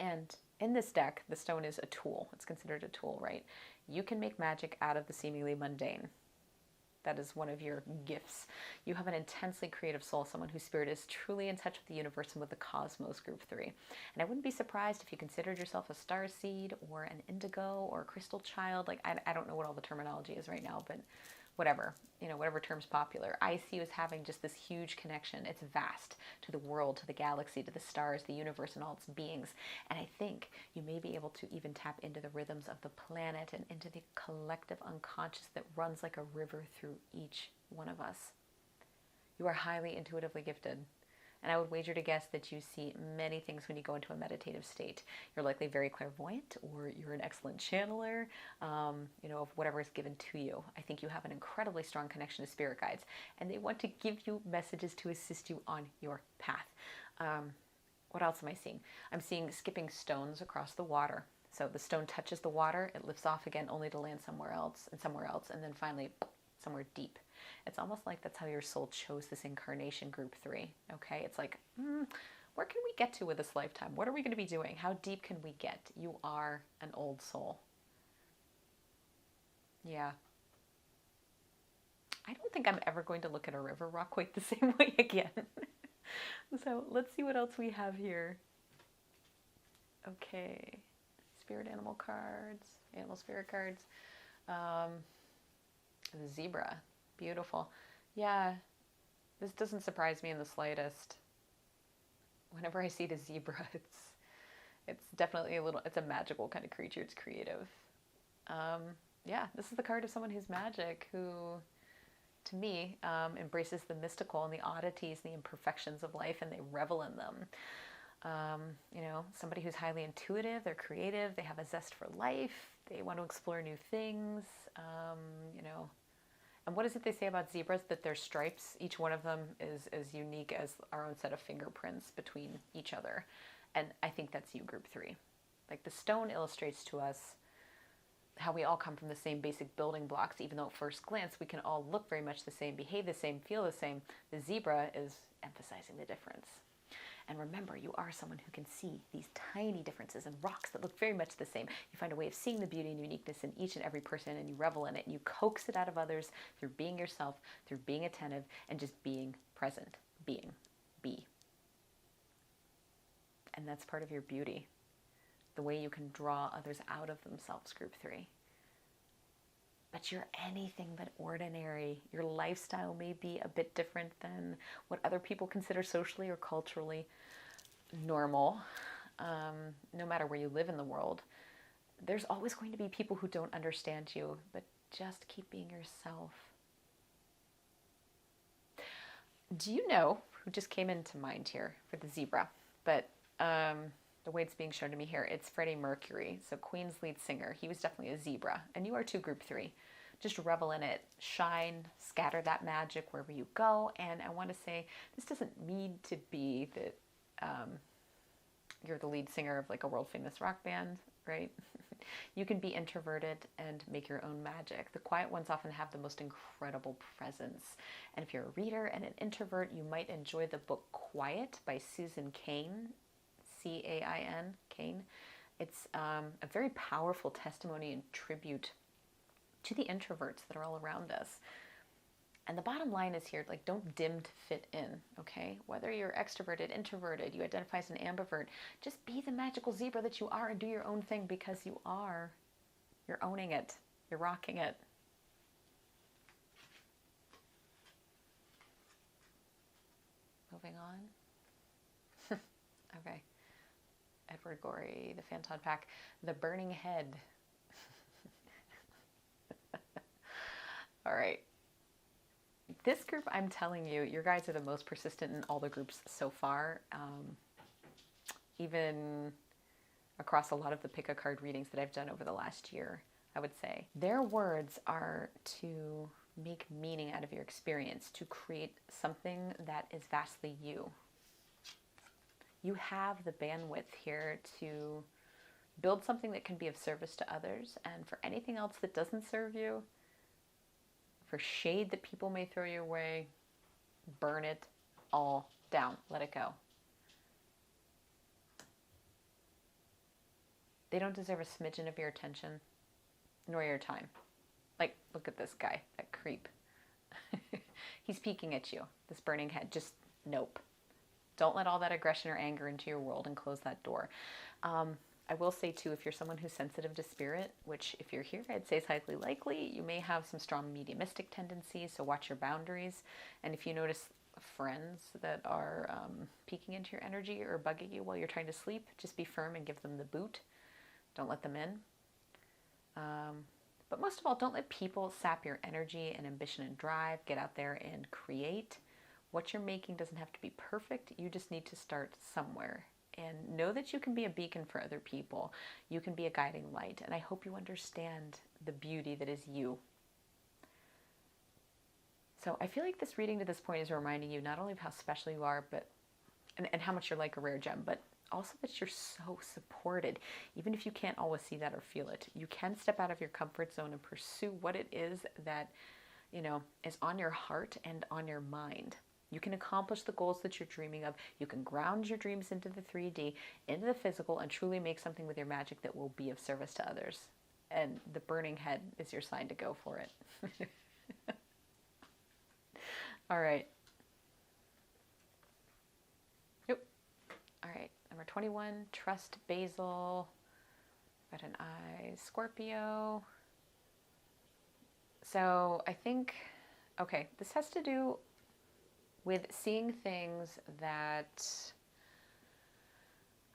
And in this deck, the stone is a tool. It's considered a tool, right? You can make magic out of the seemingly mundane. That is one of your gifts. You have an intensely creative soul, someone whose spirit is truly in touch with the universe and with the cosmos, group 3. And I wouldn't be surprised if you considered yourself a star seed or an indigo or a crystal child. Like, I don't know what all the terminology is right now, but whatever, you know, whatever term's popular. I see you as having just this huge connection. It's vast to the world, to the galaxy, to the stars, the universe, and all its beings. And I think you may be able to even tap into the rhythms of the planet and into the collective unconscious that runs like a river through each one of us. You are highly intuitively gifted. And I would wager to guess that you see many things when you go into a meditative state. You're likely very clairvoyant, or you're an excellent channeler, you know, of whatever is given to you. I think you have an incredibly strong connection to spirit guides, and they want to give you messages to assist you on your path. What else am I seeing? I'm seeing skipping stones across the water. So the stone touches the water, it lifts off again, only to land somewhere else, and then finally somewhere deep. It's almost like that's how your soul chose this incarnation, group 3, okay? It's like, where can we get to with this lifetime? What are we going to be doing? How deep can we get? You are an old soul. Yeah. I don't think I'm ever going to look at a river rock quite the same way again. So let's see what else we have here. Okay. Spirit animal cards, animal spirit cards. The zebra. Beautiful. Yeah, this doesn't surprise me in the slightest. Whenever I see the zebra, it's definitely it's a magical kind of creature. It's creative. Yeah, this is the card of someone who's magic, who, to me, embraces the mystical and the oddities and the imperfections of life, and they revel in them. You know, somebody who's highly intuitive, they're creative, they have a zest for life, they want to explore new things, you know. And what is it they say about zebras? That their stripes, each one of them is as unique as our own set of fingerprints between each other. And I think that's you, group 3. Like the stone illustrates to us how we all come from the same basic building blocks, even though at first glance we can all look very much the same, behave the same, feel the same. The zebra is emphasizing the difference. And remember, you are someone who can see these tiny differences in rocks that look very much the same. You find a way of seeing the beauty and uniqueness in each and every person, and you revel in it. And you coax it out of others through being yourself, through being attentive, and just being present. Be. And that's part of your beauty. The way you can draw others out of themselves, group 3. But you're anything but ordinary. Your lifestyle may be a bit different than what other people consider socially or culturally normal. No matter where you live in the world, there's always going to be people who don't understand you, but just keep being yourself. Do you know who just came into mind here for the zebra? But the way it's being shown to me here, it's Freddie Mercury, so Queen's lead singer. He was definitely a zebra, and you are too, group 3. Just revel in it, shine, scatter that magic wherever you go. And I want to say, this doesn't need to be that you're the lead singer of like a world famous rock band, right? You can be introverted and make your own magic. The quiet ones often have the most incredible presence. And if you're a reader and an introvert, you might enjoy the book Quiet by Susan Cain, C-A-I-N, Cain. It's a very powerful testimony and tribute to the introverts that are all around us. And the bottom line is here, like, don't dim to fit in, okay? Whether you're extroverted, introverted, you identify as an ambivert, just be the magical zebra that you are and do your own thing, because you are. You're owning it. You're rocking it. Moving on. Okay. Edward Gorey, the Fantod pack, the burning head. All right. This group, I'm telling you, your guys are the most persistent in all the groups so far. Even across a lot of the pick-a-card readings that I've done over the last year, I would say. Their words are to make meaning out of your experience, to create something that is vastly you. You have the bandwidth here to build something that can be of service to others, and for anything else that doesn't serve you, for shade that people may throw your way, burn it all down. Let it go. They don't deserve a smidgen of your attention, nor your time. Like, look at this guy, that creep. He's peeking at you, this burning head. Just nope. Don't let all that aggression or anger into your world and close that door. I will say, too, if you're someone who's sensitive to spirit, which if you're here, I'd say is highly likely, you may have some strong mediumistic tendencies, so watch your boundaries. And if you notice friends that are peeking into your energy or bugging you while you're trying to sleep, just be firm and give them the boot. Don't let them in. But most of all, don't let people sap your energy and ambition and drive. Get out there and create. What you're making doesn't have to be perfect. You just need to start somewhere. And know that you can be a beacon for other people. You can be a guiding light. And I hope you understand the beauty that is you. So I feel like this reading to this point is reminding you not only of how special you are, but and how much you're like a rare gem, but also that you're so supported. Even if you can't always see that or feel it, you can step out of your comfort zone and pursue what it is that, you know, is on your heart and on your mind. You can accomplish the goals that you're dreaming of. You can ground your dreams into the 3D, into the physical, and truly make something with your magic that will be of service to others. And the burning head is your sign to go for it. All right. Yep. All right. Number 21, Trust Basil. Got an eye, Scorpio. So I think, okay, this has to do with seeing things that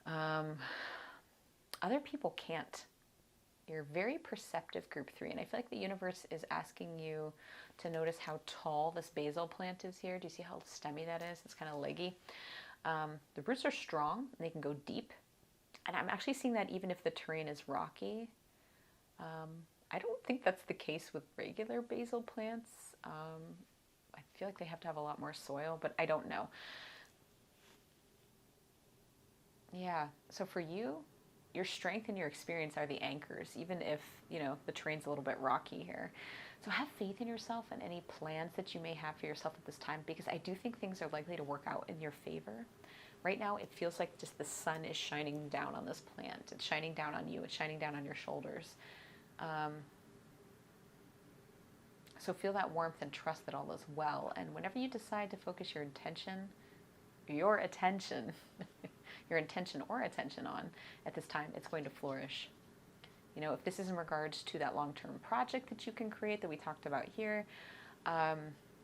other people can't. You're very perceptive, group 3, and I feel like the universe is asking you to notice how tall this basil plant is here. Do you see how stemmy that is? It's kind of leggy. The roots are strong, and they can go deep, and I'm actually seeing that even if the terrain is rocky. I don't think that's the case with regular basil plants. I feel like they have to have a lot more soil, but I don't know. Yeah, so for you, your strength and your experience are the anchors, even if, you know, the terrain's a little bit rocky here. So have faith in yourself and any plans that you may have for yourself at this time, because I do think things are likely to work out in your favor. Right now, it feels like just the sun is shining down on this plant. It's shining down on you. It's shining down on your shoulders. So feel that warmth and trust that all is well. And whenever you decide to focus your attention or attention on at this time, it's going to flourish. You know, if this is in regards to that long-term project that you can create that we talked about here,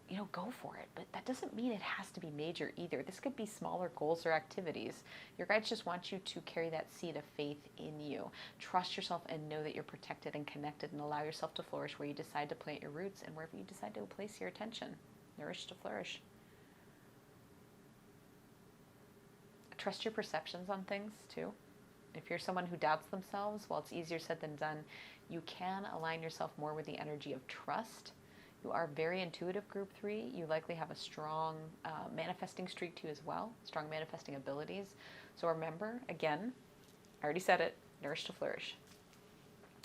you know, go for it. But that doesn't mean it has to be major either. This could be smaller goals or activities. Your guides just want you to carry that seed of faith in you. Trust yourself and know that you're protected and connected, and allow yourself to flourish where you decide to plant your roots and wherever you decide to place your attention. Nourish to flourish. Trust your perceptions on things too. If you're someone who doubts themselves, well, it's easier said than done. You can align yourself more with the energy of trust. You are very intuitive, group 3. You likely have a strong manifesting streak too as well, strong manifesting abilities. So remember, again, I already said it, nourish to flourish.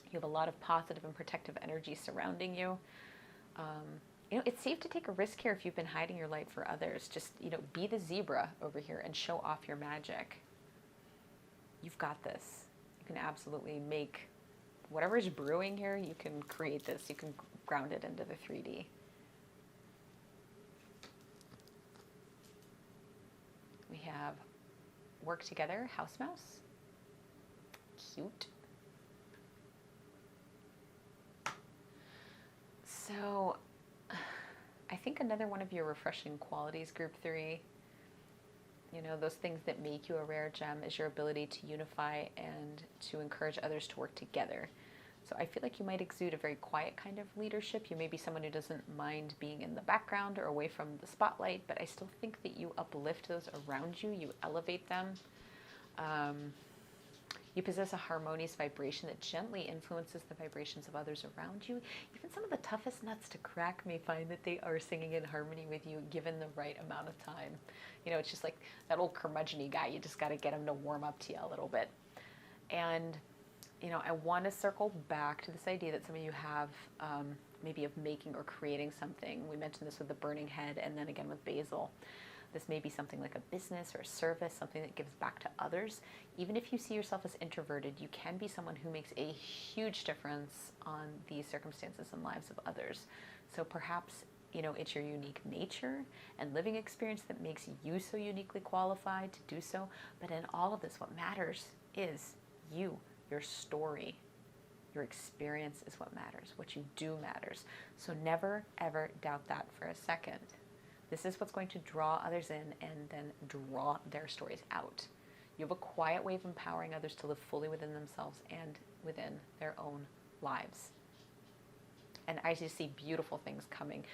You have a lot of positive and protective energy surrounding you. You know, it's safe to take a risk here if you've been hiding your light for others. Just, you know, be the zebra over here and show off your magic. You've got this. You can absolutely make whatever is brewing here, you can create this. You can ground it into the 3D. We have work together, house mouse. Cute. So I think another one of your refreshing qualities, group 3, you know, those things that make you a rare gem, is your ability to unify and to encourage others to work together. So I feel like you might exude a very quiet kind of leadership. You may be someone who doesn't mind being in the background or away from the spotlight, but I still think that you uplift those around you. You elevate them. You possess a harmonious vibration that gently influences the vibrations of others around you. Even some of the toughest nuts to crack may find that they are singing in harmony with you given the right amount of time. You know, it's just like that old curmudgeon-y guy. You just got to get him to warm up to you a little bit. And, you know, I want to circle back to this idea that some of you have maybe of making or creating something. We mentioned this with the burning head, and then again with basil. This may be something like a business or a service, something that gives back to others. Even if you see yourself as introverted, you can be someone who makes a huge difference on the circumstances and lives of others. So perhaps, you know, it's your unique nature and living experience that makes you so uniquely qualified to do so. But in all of this, what matters is you, your story. Your experience is what matters. What you do matters. So never, ever doubt that for a second. This is what's going to draw others in and then draw their stories out. You have a quiet way of empowering others to live fully within themselves and within their own lives. And I just see beautiful things coming.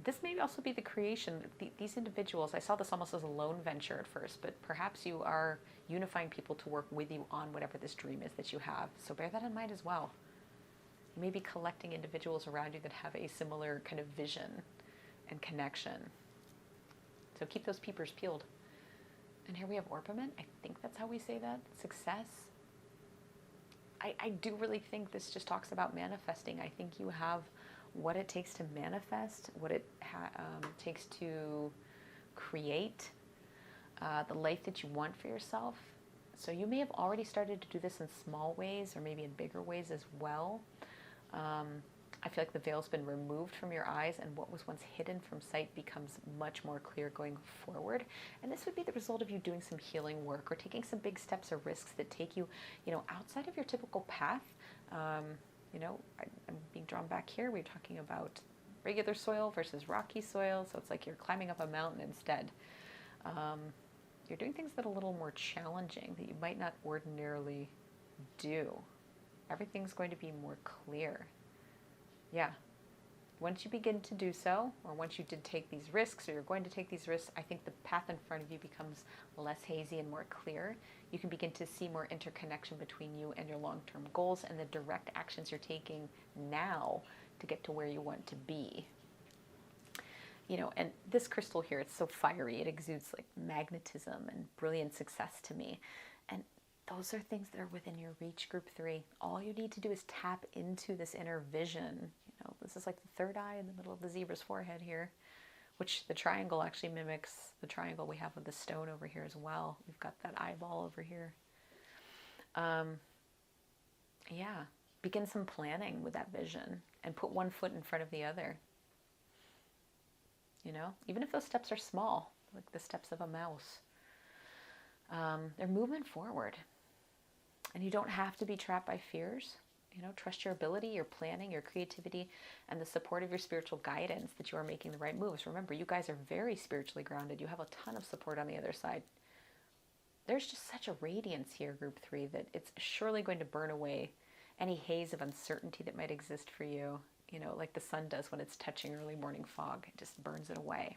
This may also be the creation. These individuals, I saw this almost as a lone venture at first, but perhaps you are unifying people to work with you on whatever this dream is that you have. So bear that in mind as well. You may be collecting individuals around you that have a similar kind of vision and connection. So keep those peepers peeled. And here we have orpiment. I think that's how we say that. Success. I do really think this just talks about manifesting. I think you have what it takes to manifest, what it takes to create the life that you want for yourself. So you may have already started to do this in small ways or maybe in bigger ways as well. I feel like the veil's been removed from your eyes, and what was once hidden from sight becomes much more clear going forward. And this would be the result of you doing some healing work or taking some big steps or risks that take you, you know, outside of your typical path. You know, I'm being drawn back here. We're talking about regular soil versus rocky soil. So it's like you're climbing up a mountain instead. You're doing things that are a little more challenging that you might not ordinarily do. Everything's going to be more clear. Yeah. Once you begin to do so, or once you did take these risks, or you're going to take these risks, I think the path in front of you becomes less hazy and more clear. You can begin to see more interconnection between you and your long-term goals and the direct actions you're taking now to get to where you want to be. you know, and this crystal here, it's so fiery. It exudes like magnetism and brilliant success to me. And those are things that are within your reach, group 3. All you need to do is tap into this inner vision. You know, this is like the third eye in the middle of the zebra's forehead here, which the triangle actually mimics the triangle we have with the stone over here as well. We've got that eyeball over here. Yeah, begin some planning with that vision and put one foot in front of the other. You know, even if those steps are small, like the steps of a mouse, they're moving forward. And you don't have to be trapped by fears. You know, trust your ability, your planning, your creativity, and the support of your spiritual guidance that you are making the right moves. Remember, you guys are very spiritually grounded. You have a ton of support on the other side. There's just such a radiance here, group 3, that it's surely going to burn away any haze of uncertainty that might exist for you. You know, like the sun does when it's touching early morning fog. It just burns it away.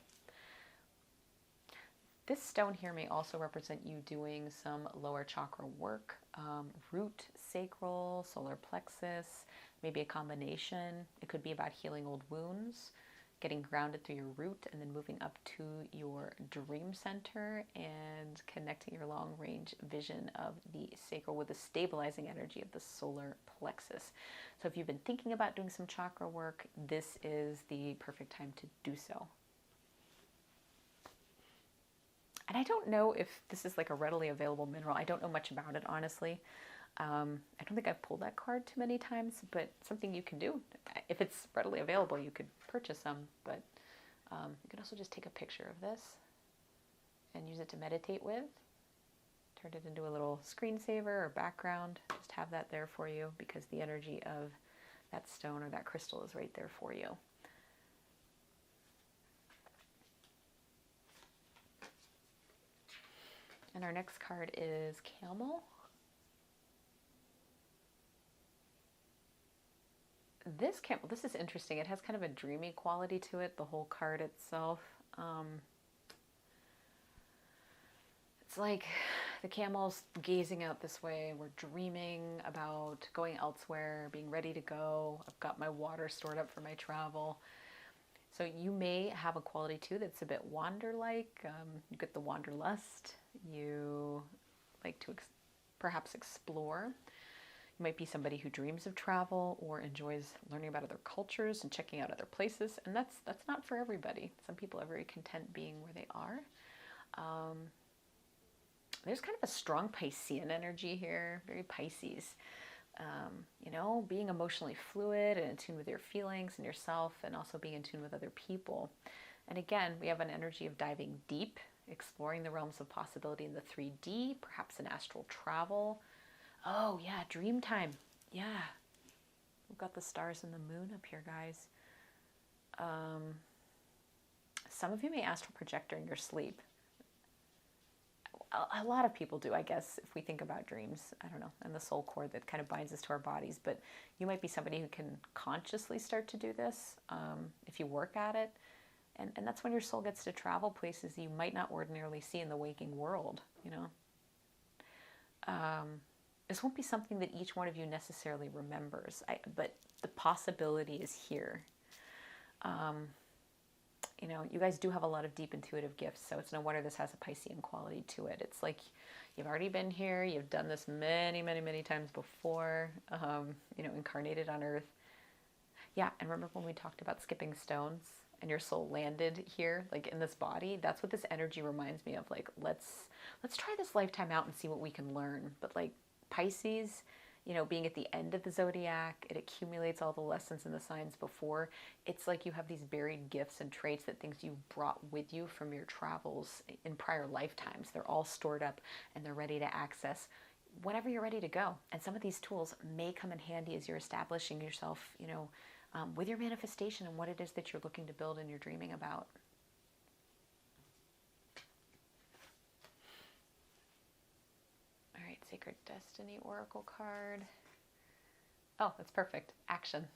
This stone here may also represent you doing some lower chakra work, root, sacral, solar plexus, maybe a combination. It could be about healing old wounds, getting grounded through your root, and then moving up to your dream center and connecting your long-range vision of the sacral with the stabilizing energy of the solar plexus. So if you've been thinking about doing some chakra work, this is the perfect time to do so. And I don't know if this is like a readily available mineral. I don't know much about it, honestly. I don't think I've pulled that card too many times, but something you can do. If it's readily available, you could purchase some, but you can also just take a picture of this and use it to meditate with. Turn it into a little screensaver or background. Just have that there for you because the energy of that stone or that crystal is right there for you. And our next card is Camel. This camel, this is interesting. It has kind of a dreamy quality to it, the whole card itself. It's like the camel's gazing out this way. We're dreaming about going elsewhere, being ready to go. I've got my water stored up for my travel. So you may have a quality too that's a bit wander-like. You get the wanderlust. You like to perhaps explore. You might be somebody who dreams of travel or enjoys learning about other cultures and checking out other places. And that's not for everybody. Some people are very content being where they are. There's kind of a strong Piscean energy here, very Pisces. You know, being emotionally fluid and in tune with your feelings and yourself, and also being in tune with other people. And again, we have an energy of diving deep, exploring the realms of possibility in the 3D, perhaps an astral travel. Oh yeah, dream time. Yeah. We've got the stars and the moon up here, guys. Some of you may astral project during your sleep. A lot of people do, I guess, if we think about dreams, I don't know, and the soul cord that kind of binds us to our bodies. But you might be somebody who can consciously start to do this if you work at it. And that's when your soul gets to travel places you might not ordinarily see in the waking world, you know. This won't be something that each one of you necessarily remembers, but the possibility is here. You know, you guys do have a lot of deep intuitive gifts, so it's no wonder this has a Piscean quality to it. It's like you've already been here, you've done this many, many, many times before, you know, incarnated on Earth. Yeah, and remember when we talked about skipping stones and your soul landed here, like in this body? That's what this energy reminds me of. Like, let's try this lifetime out and see what we can learn. But like Pisces, you know, being at the end of the zodiac, it accumulates all the lessons in the signs before. It's like you have these buried gifts and traits, that things you brought with you from your travels in prior lifetimes. They're all stored up and they're ready to access whenever you're ready to go. And some of these tools may come in handy as you're establishing yourself, you know, with your manifestation and what it is that you're looking to build and you're dreaming about. Sacred Destiny Oracle card. Oh, that's perfect. Action.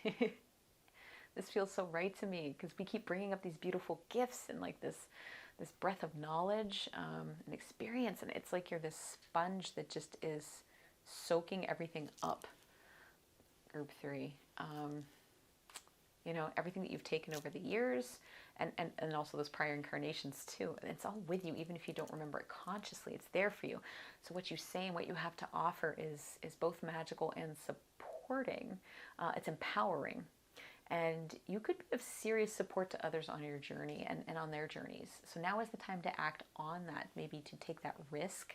This feels so right to me because we keep bringing up these beautiful gifts and like this breath of knowledge and experience, and it's like you're this sponge that just is soaking everything up. Group 3. You know, everything that you've taken over the years, and also those prior incarnations too. It's all with you, even if you don't remember it consciously. It's there for you. So what you say and what you have to offer is both magical and supporting. It's empowering. And you could be of serious support to others on your journey and on their journeys. So now is the time to act on that, maybe to take that risk.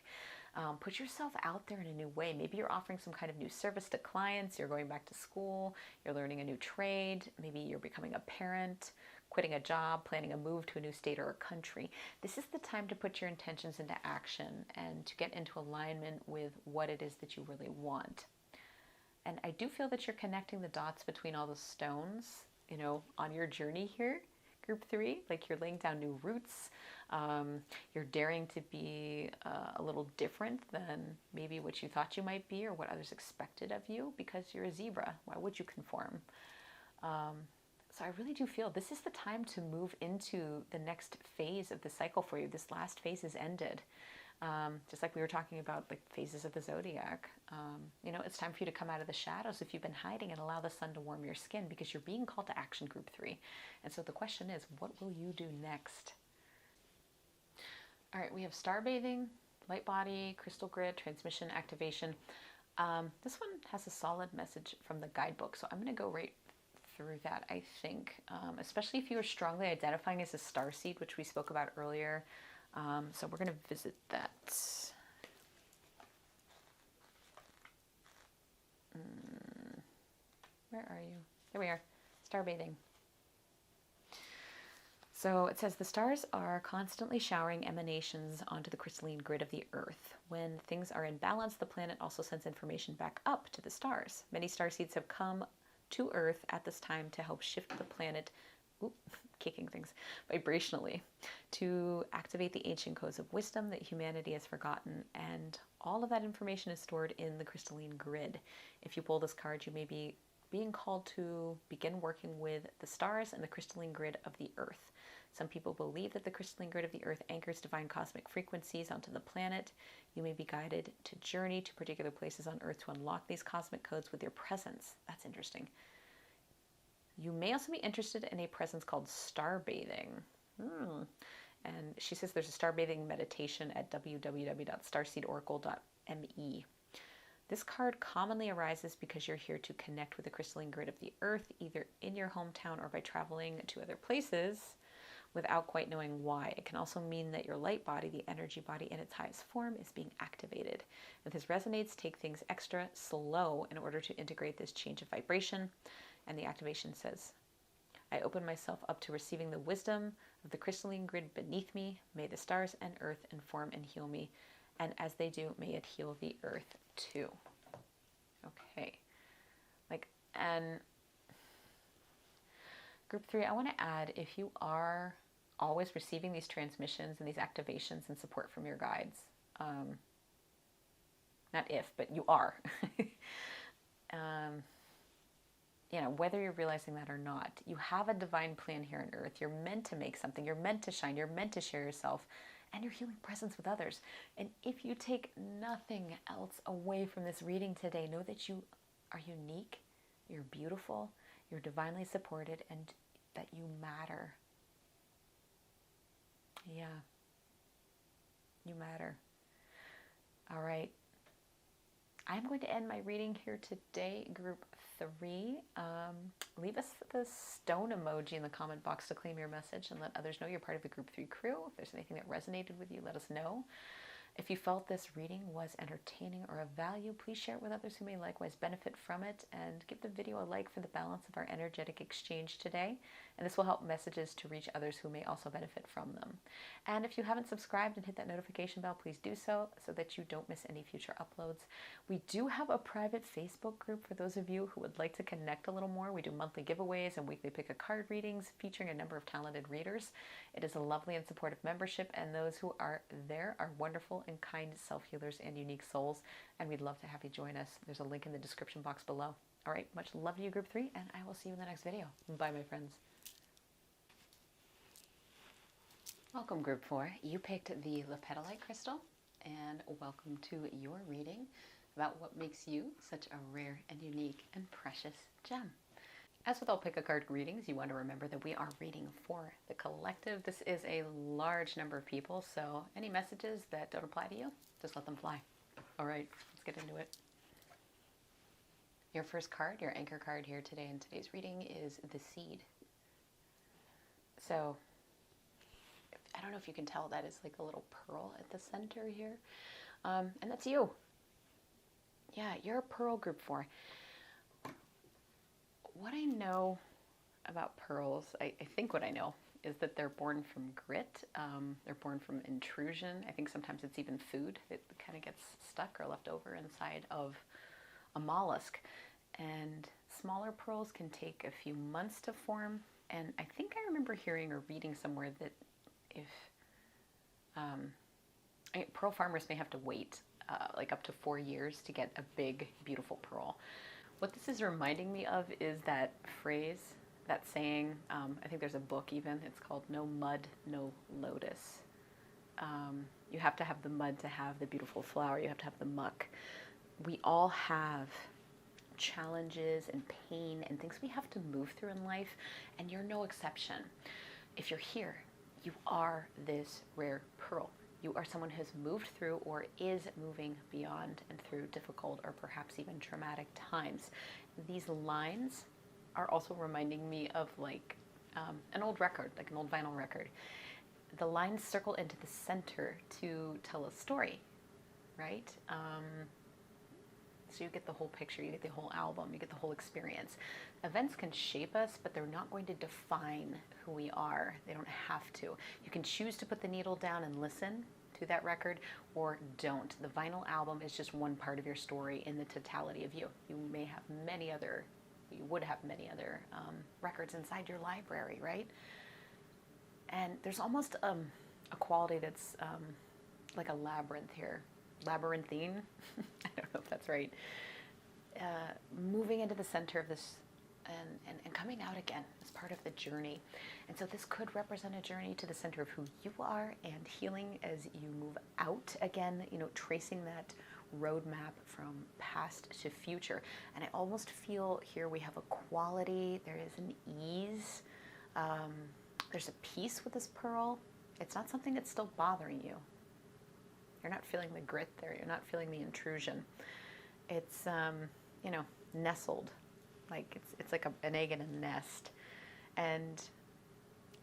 Put yourself out there in a new way. Maybe you're offering some kind of new service to clients, you're going back to school, you're learning a new trade, maybe you're becoming a parent, quitting a job, planning a move to a new state or a country. This is the time to put your intentions into action and to get into alignment with what it is that you really want. And I do feel that you're connecting the dots between all the stones, you know, on your journey here, group 3. Like you're laying down new roots. You're daring to be a little different than maybe what you thought you might be or what others expected of you, because you're a zebra. Why would you conform? So I really do feel this is the time to move into the next phase of the cycle for you. This last phase is ended. Just like we were talking about the phases of the zodiac. You know, it's time for you to come out of the shadows if you've been hiding and allow the sun to warm your skin, because you're being called to action, group 3. And so the question is, what will you do next? All right, we have star bathing, light body, crystal grid, transmission, activation. This one has a solid message from the guidebook, so I'm going to go right through that, I think, especially if you are strongly identifying as a starseed, which we spoke about earlier. So we're going to visit that. Where are you? There we are. Star bathing. So it says the stars are constantly showering emanations onto the crystalline grid of the Earth. When things are in balance, the planet also sends information back up to the stars. Many starseeds have come to Earth at this time to help shift the planet, kicking things, vibrationally, to activate the ancient codes of wisdom that humanity has forgotten. And all of that information is stored in the crystalline grid. If you pull this card, you may be being called to begin working with the stars and the crystalline grid of the Earth. Some people believe that the crystalline grid of the Earth anchors divine cosmic frequencies onto the planet. You may be guided to journey to particular places on Earth to unlock these cosmic codes with your presence. That's interesting. You may also be interested in a presence called star bathing. And she says there's a star bathing meditation at www.starseedoracle.me. This card commonly arises because you're here to connect with the crystalline grid of the Earth, either in your hometown or by traveling to other places without quite knowing why. It can also mean that your light body, the energy body in its highest form, is being activated. If this resonates, take things extra slow in order to integrate this change of vibration. And the activation says, I open myself up to receiving the wisdom of the crystalline grid beneath me. May the stars and earth inform and heal me. And as they do, may it heal the earth too. Okay. And group 3, I want to add, if you are always receiving these transmissions and these activations and support from your guides, not if, but you are, you know, whether you're realizing that or not, you have a divine plan here on Earth. You're meant to make something. You're meant to shine. You're meant to share yourself. And you're healing presence with others. And if you take nothing else away from this reading today, know that you are unique, you're beautiful, you're divinely supported, and that you matter. Yeah. You matter. All right. I'm going to end my reading here today, group 3. Leave us the stone emoji in the comment box to claim your message and let others know you're part of the group 3 crew. If there's anything that resonated with you, let us know. If you felt this reading was entertaining or of value, please share it with others who may likewise benefit from it, and give the video a like for the balance of our energetic exchange today. And this will help messages to reach others who may also benefit from them. And if you haven't subscribed and hit that notification bell, please do so that you don't miss any future uploads. We do have a private Facebook group for those of you who would like to connect a little more. We do monthly giveaways and weekly pick-a-card readings featuring a number of talented readers. It is a lovely and supportive membership, and those who are there are wonderful and kind self-healers and unique souls, and we'd love to have you join us. There's a link in the description box below. All right, much love to you, group 3, and I will see you in the next video. Bye, my friends. Welcome, group 4. You picked the Lepidolite crystal, and welcome to your reading about what makes you such a rare and unique and precious gem. As with all pick-a-card readings, you want to remember that we are reading for the collective. This is a large number of people, so any messages that don't apply to you, just let them fly. All right, let's get into it. Your first card, your anchor card here today in today's reading is the Seed. So, I don't know if you can tell, that is like a little pearl at the center here. And that's you. Yeah, you're a Pearl group 4. What I know about pearls, I think what I know is that they're born from grit. They're born from intrusion. I think sometimes it's even food. It kind of gets stuck or left over inside of a mollusk. And smaller pearls can take a few months to form. And I think I remember hearing or reading somewhere that if pearl farmers may have to wait like up to 4 years to get a big, beautiful pearl. What this is reminding me of is that phrase, that saying, I think there's a book even, it's called No Mud, No Lotus. You have to have the mud to have the beautiful flower. You have to have the muck. We all have challenges and pain and things we have to move through in life, and you're no exception. If you're here, you are this rare pearl. You are someone who's moved through or is moving beyond and through difficult or perhaps even traumatic times. These lines are also reminding me of like an old record, like an old vinyl record. The lines circle into the center to tell a story, right? So you get the whole picture, you get the whole album, you get the whole experience. Events can shape us, but they're not going to define who we are. They don't have to. You can choose to put the needle down and listen to that record, or don't. The vinyl album is just one part of your story in the totality of you. You may have many other, you would have many other records inside your library, right? And there's almost a quality that's like a labyrinth here. Labyrinthine, I don't know if that's right, moving into the center of this and coming out again as part of the journey. And so this could represent a journey to the center of who you are and healing as you move out again, you know, tracing that roadmap from past to future. And I almost feel here we have a quality, there is an ease, there's a peace with this pearl. It's not something that's still bothering you. You're not feeling the grit there. You're not feeling the intrusion. It's, you know, nestled. Like it's like an egg in a nest. And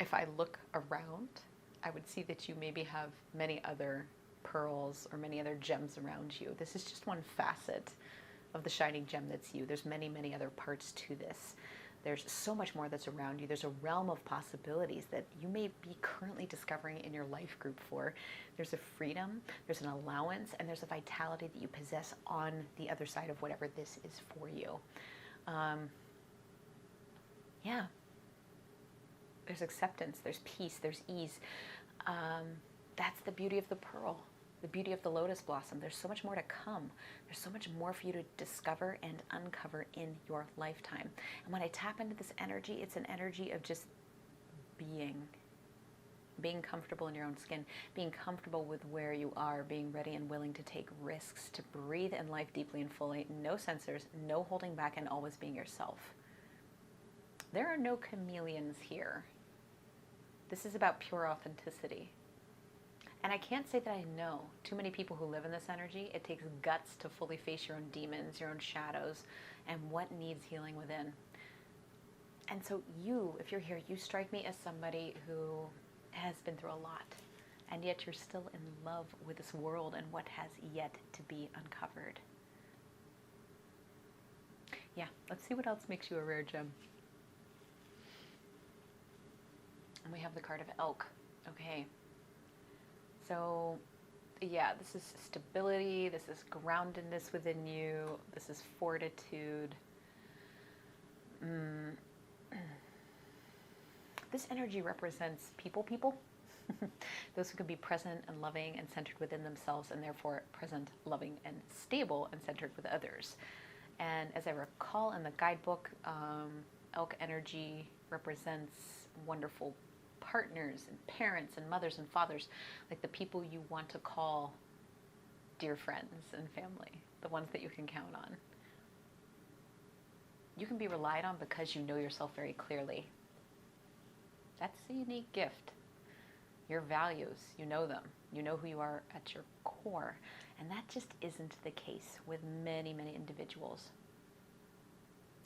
if I look around, I would see that you maybe have many other pearls or many other gems around you. This is just one facet of the shining gem that's you. There's many, many other parts to this. There's so much more that's around you. There's a realm of possibilities that you may be currently discovering in your life group 4. There's a freedom, there's an allowance, and there's a vitality that you possess on the other side of whatever this is for you. Yeah. There's acceptance, there's peace, there's ease. That's the beauty of the pearl. The beauty of the lotus blossom. There's so much more to come. There's so much more for you to discover and uncover in your lifetime. And when I tap into this energy, it's an energy of just being comfortable in your own skin, being comfortable with where you are, being ready and willing to take risks, to breathe in life deeply and fully, no censors, no holding back, and always being yourself. There are no chameleons here. This is about pure authenticity. And I can't say that I know too many people who live in this energy. It takes guts to fully face your own demons, your own shadows, and what needs healing within. And so you, if you're here, you strike me as somebody who has been through a lot, and yet you're still in love with this world and what has yet to be uncovered. Yeah, let's see what else makes you a rare gem. And we have the card of Elk. Okay. So, yeah, this is stability, this is groundedness within you, this is fortitude. This energy represents people. Those who can be present and loving and centered within themselves, and therefore present, loving, and stable and centered with others. And as I recall in the guidebook, Elk energy represents wonderful partners and parents and mothers and fathers, like the people you want to call dear friends and family, the ones that you can count on. You can be relied on because you know yourself very clearly. That's a unique gift. Your values, you know them. You know who you are at your core. And that just isn't the case with many, many individuals.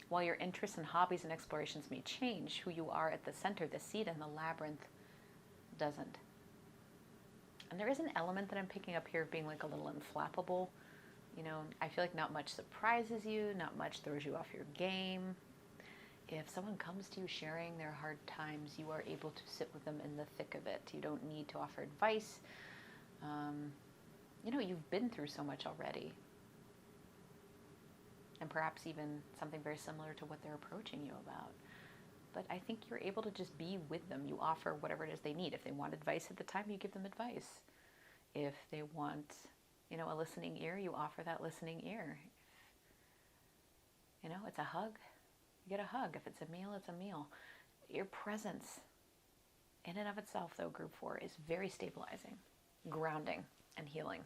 While your interests and hobbies and explorations may change, who you are at the center, the seed, and the labyrinth doesn't. And there is an element that I'm picking up here of being like a little unflappable. You know, I feel like not much surprises you, not much throws you off your game. If someone comes to you sharing their hard times, you are able to sit with them in the thick of it. You don't need to offer advice. You know, you've been through so much already. And perhaps even something very similar to what they're approaching you about. But I think you're able to just be with them. You offer whatever it is they need. If they want advice at the time, you give them advice. If they want, you know, a listening ear, you offer that listening ear. You know, it's a hug. You get a hug. If it's a meal, it's a meal. Your presence in and of itself, though, group 4, is very stabilizing, grounding, and healing.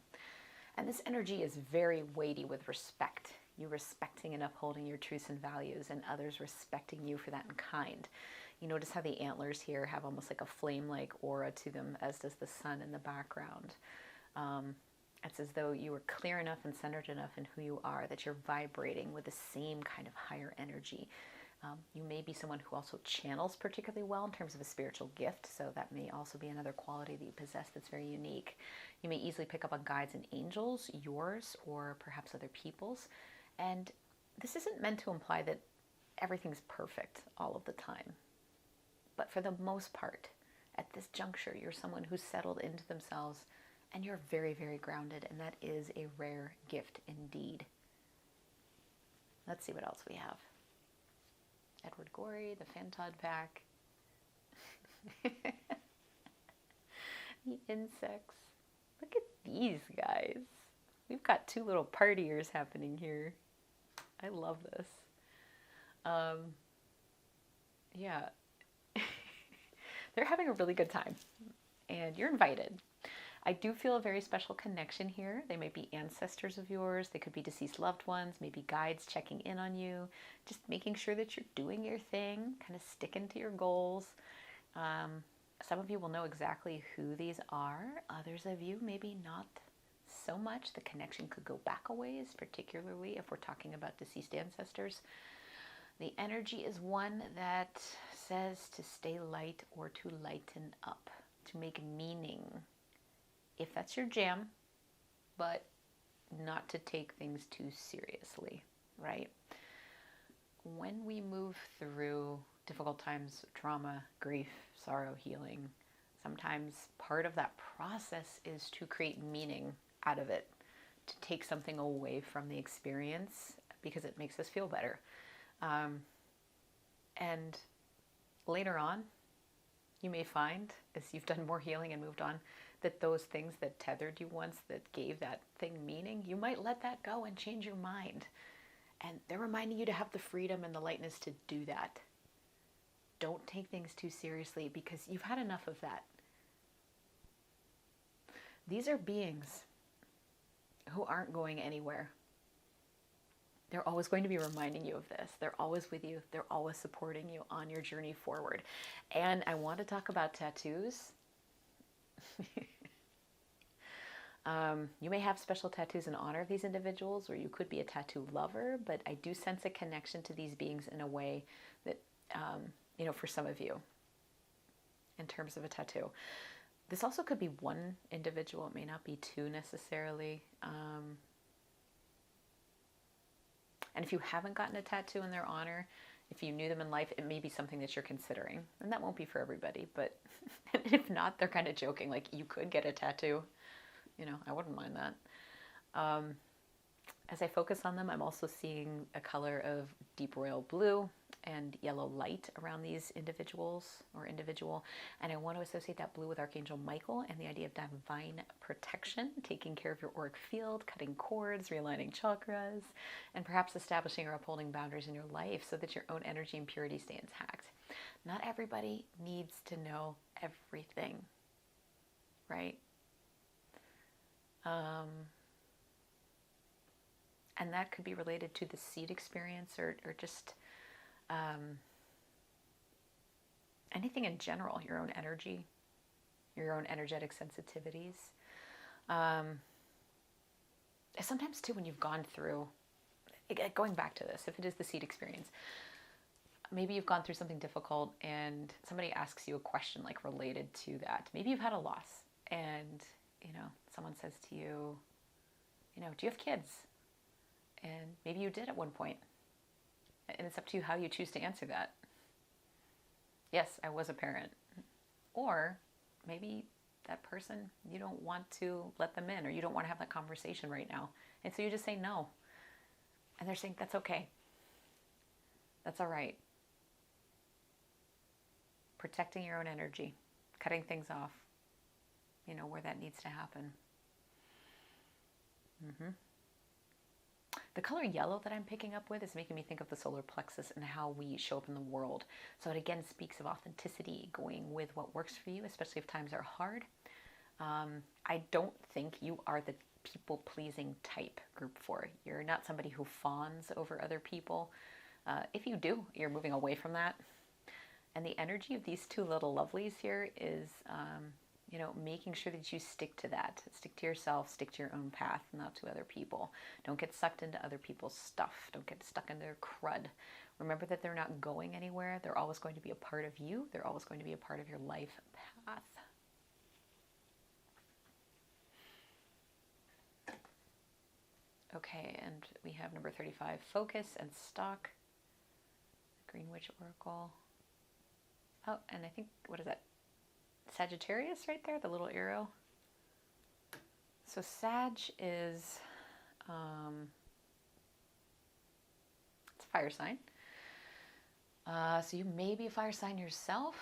And this energy is very weighty with respect. You respecting and upholding your truths and values, and others respecting you for that in kind. You notice how the antlers here have almost like a flame-like aura to them, as does the sun in the background. It's as though you are clear enough and centered enough in who you are that you're vibrating with the same kind of higher energy. You may be someone who also channels particularly well in terms of a spiritual gift, so that may also be another quality that you possess that's very unique. You may easily pick up on guides and angels, yours or perhaps other people's. And this isn't meant to imply that everything's perfect all of the time. But for the most part, at this juncture, you're someone who's settled into themselves and you're very, very grounded. And that is a rare gift indeed. Let's see what else we have. Edward Gorey, the Fantod pack. The insects. Look at these guys. We've got 2 little partiers happening here. I love this. Yeah. They're having a really good time. And you're invited. I do feel a very special connection here. They might be ancestors of yours. They could be deceased loved ones, maybe guides checking in on you, just making sure that you're doing your thing, kind of sticking to your goals. Some of you will know exactly who these are. Others of you, maybe not so much. The connection could go back a ways, particularly if we're talking about deceased ancestors. The energy is one that says to stay light or to lighten up, to make meaning, if that's your jam, but not to take things too seriously, right? When we move through difficult times, trauma, grief, sorrow, healing, sometimes part of that process is to create meaning out of it, to take something away from the experience because it makes us feel better. And later on, you may find, as you've done more healing and moved on, that those things that tethered you once, that gave that thing meaning, you might let that go and change your mind. And they're reminding you to have the freedom and the lightness to do that. Don't take things too seriously because you've had enough of that. These are beings who aren't going anywhere. They're always going to be reminding you of this. They're always with you. They're always supporting you on your journey forward. And I want to talk about tattoos. You may have special tattoos in honor of these individuals, or you could be a tattoo lover, but I do sense a connection to these beings in a way that, for some of you, in terms of a tattoo. This also could be one individual. It may not be 2 necessarily. And if you haven't gotten a tattoo in their honor, if you knew them in life, it may be something that you're considering. And that won't be for everybody, but if not, they're kind of joking. Like, you could get a tattoo. I wouldn't mind that. As I focus on them, I'm also seeing a color of deep royal blue and yellow light around these individuals or individual. And I want to associate that blue with Archangel Michael and the idea of divine protection, taking care of your auric field, cutting cords, realigning chakras, and perhaps establishing or upholding boundaries in your life so that your own energy and purity stay intact. Not everybody needs to know everything, right? And that could be related to the seed experience or just Anything in general, your own energy, your own energetic sensitivities. Sometimes too, when you've gone through, going back to this, if it is the seed experience, maybe you've gone through something difficult and somebody asks you a question like related to that. Maybe you've had a loss and, someone says to you, do you have kids? And maybe you did at one point. And it's up to you how you choose to answer that. Yes, I was a parent. Or maybe that person, you don't want to let them in, or you don't want to have that conversation right now. And so you just say no. And they're saying, that's okay. That's all right. Protecting your own energy, cutting things off, where that needs to happen. The color yellow that I'm picking up with is making me think of the solar plexus and how we show up in the world. So it again speaks of authenticity, going with what works for you, especially if times are hard. I don't think you are the people-pleasing type, group 4. You're not somebody who fawns over other people. If you do, you're moving away from that. And the energy of these two little lovelies here is, making sure that you stick to that. Stick to yourself, stick to your own path, not to other people. Don't get sucked into other people's stuff. Don't get stuck in their crud. Remember that they're not going anywhere. They're always going to be a part of you. They're always going to be a part of your life path. Okay, and we have number 35, Focus and Stock. Green Witch Oracle. Oh, and I think, what is that? Sagittarius right there, the little arrow. So Sag is, it's a fire sign. So you may be a fire sign yourself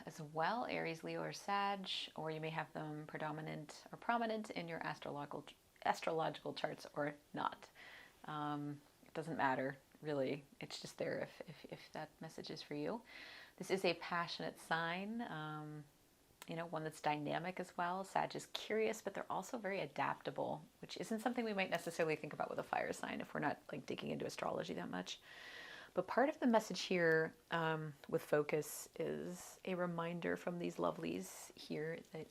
as well, Aries, Leo, or Sag, or you may have them predominant or prominent in your astrological charts or not. It doesn't matter, really. It's just there if that message is for you. This is a passionate sign, one that's dynamic as well. Sag is curious, but they're also very adaptable, which isn't something we might necessarily think about with a fire sign if we're not like digging into astrology that much. But part of the message here with Focus is a reminder from these lovelies here that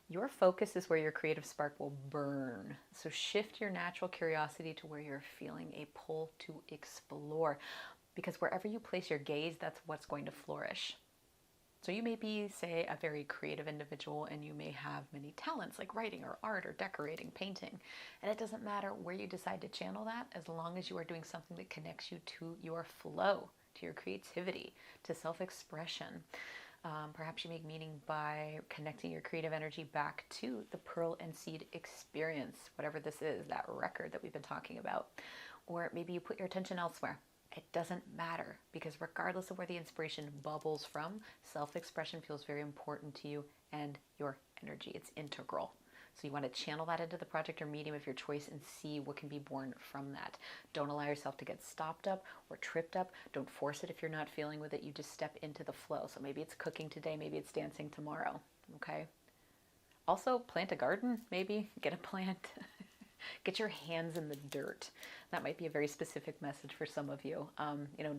your focus is where your creative spark will burn. So shift your natural curiosity to where you're feeling a pull to explore. Because wherever you place your gaze, that's what's going to flourish. So you may be, say, a very creative individual and you may have many talents like writing or art or decorating, painting. And it doesn't matter where you decide to channel that as long as you are doing something that connects you to your flow, to your creativity, to self-expression. Perhaps you make meaning by connecting your creative energy back to the Pearl and Seed experience, whatever this is, that record that we've been talking about. Or maybe you put your attention elsewhere. It doesn't matter, because regardless of where the inspiration bubbles from, self-expression feels very important to you and your energy. It's integral. So you want to channel that into the project or medium of your choice and see what can be born from that. Don't allow yourself to get stopped up or tripped up. Don't force it if you're not feeling with it. You just step into the flow. So maybe it's cooking today, maybe it's dancing tomorrow, okay? Also, plant a garden, maybe. Get a plant. Get your hands in the dirt. That might be a very specific message for some of you.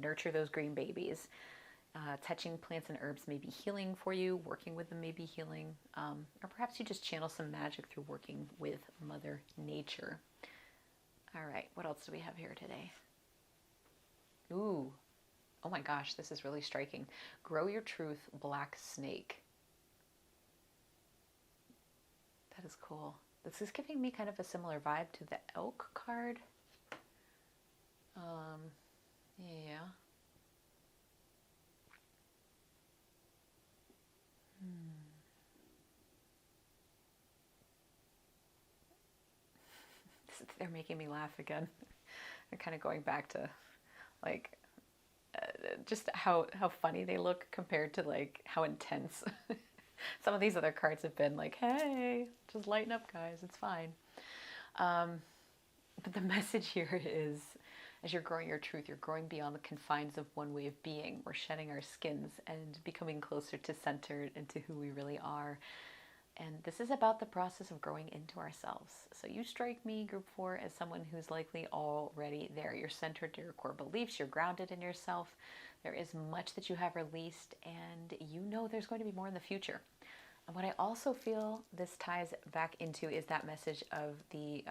Nurture those green babies. Touching plants and herbs may be healing for you. Working with them may be healing. Or perhaps you just channel some magic through working with Mother Nature. All right, what else do we have here today? Ooh, oh my gosh, this is really striking. Grow Your Truth, Black Snake. That is cool. This is giving me kind of a similar vibe to the Elk card. Yeah. They're making me laugh again. They're kind of going back to like just how funny they look compared to like how intense some of these other cards have been. Like, hey, just lighten up, guys, it's fine. But the message here is, as you're growing your truth, you're growing beyond the confines of one way of being. We're shedding our skins and becoming closer to centered and to who we really are. And this is about the process of growing into ourselves. So you strike me, Group 4, as someone who's likely already there. You're centered to your core beliefs. You're grounded in yourself. There is much that you have released, and you know there's going to be more in the future. And what I also feel this ties back into is that message of the,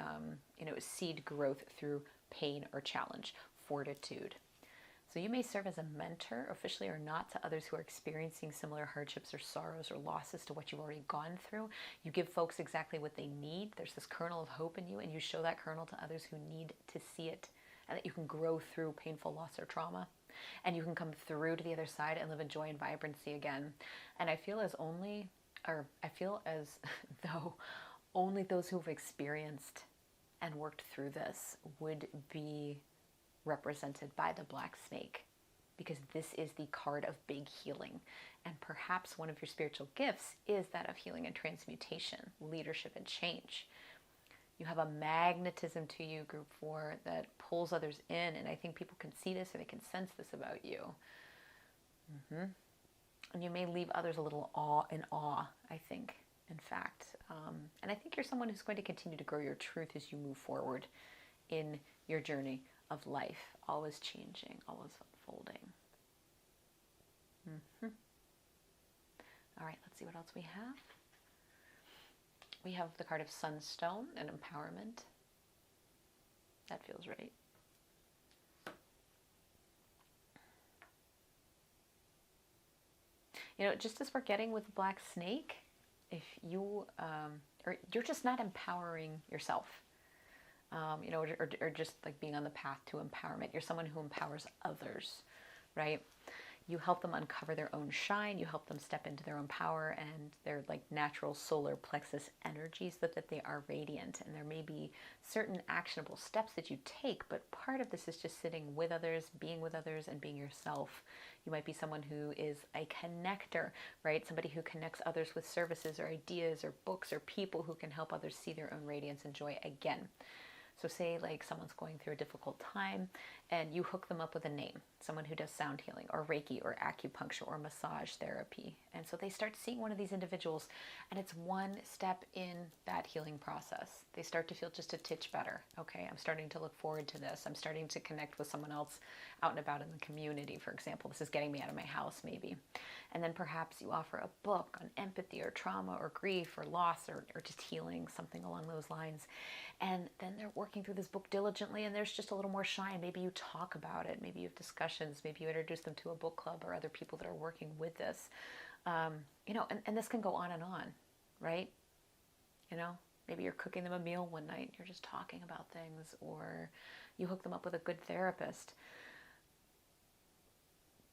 seed growth through pain or challenge, fortitude. So you may serve as a mentor, officially or not, to others who are experiencing similar hardships or sorrows or losses to what you've already gone through. You give folks exactly what they need. There's this kernel of hope in you, and you show that kernel to others who need to see it, and that you can grow through painful loss or trauma. And you can come through to the other side and live in joy and vibrancy again. And I feel as though only those who've experienced and worked through this would be represented by the black snake, because this is the card of big healing. And perhaps one of your spiritual gifts is that of healing and transmutation, leadership and change. You have a magnetism to you, group 4, that pulls others in, and I think people can see this or they can sense this about you. And you may leave others a little in awe, I think, in fact. And I think you're someone who's going to continue to grow your truth as you move forward in your journey of life, always changing, always unfolding. All right, let's see what else we have. We have the card of Sunstone and empowerment. That feels right. Just as we're getting with the black snake, if you, or you're just not empowering yourself, or just like being on the path to empowerment. You're someone who empowers others, right? You help them uncover their own shine. You help them step into their own power and their like natural solar plexus energies, so that they are radiant. And there may be certain actionable steps that you take, but part of this is just sitting with others, and being yourself. You might be someone who is a connector, right? Somebody who connects others with services or ideas or books or people who can help others see their own radiance and joy again. So say like someone's going through a difficult time and you hook them up with a name, someone who does sound healing or Reiki or acupuncture or massage therapy. And so they start seeing one of these individuals, and it's one step in that healing process. They start to feel just a titch better. Okay, I'm starting to look forward to this. I'm starting to connect with someone else out and about in the community, for example. This is getting me out of my house, maybe. And then perhaps you offer a book on empathy or trauma or grief or loss or just healing, something along those lines. And then they're working through this book diligently, and there's just a little more shine. Maybe you talk about it. Maybe you have discussions. Maybe you introduce them to a book club or other people that are working with this. And this can go on and on, right? Maybe you're cooking them a meal one night. You're just talking about things, or you hook them up with a good therapist.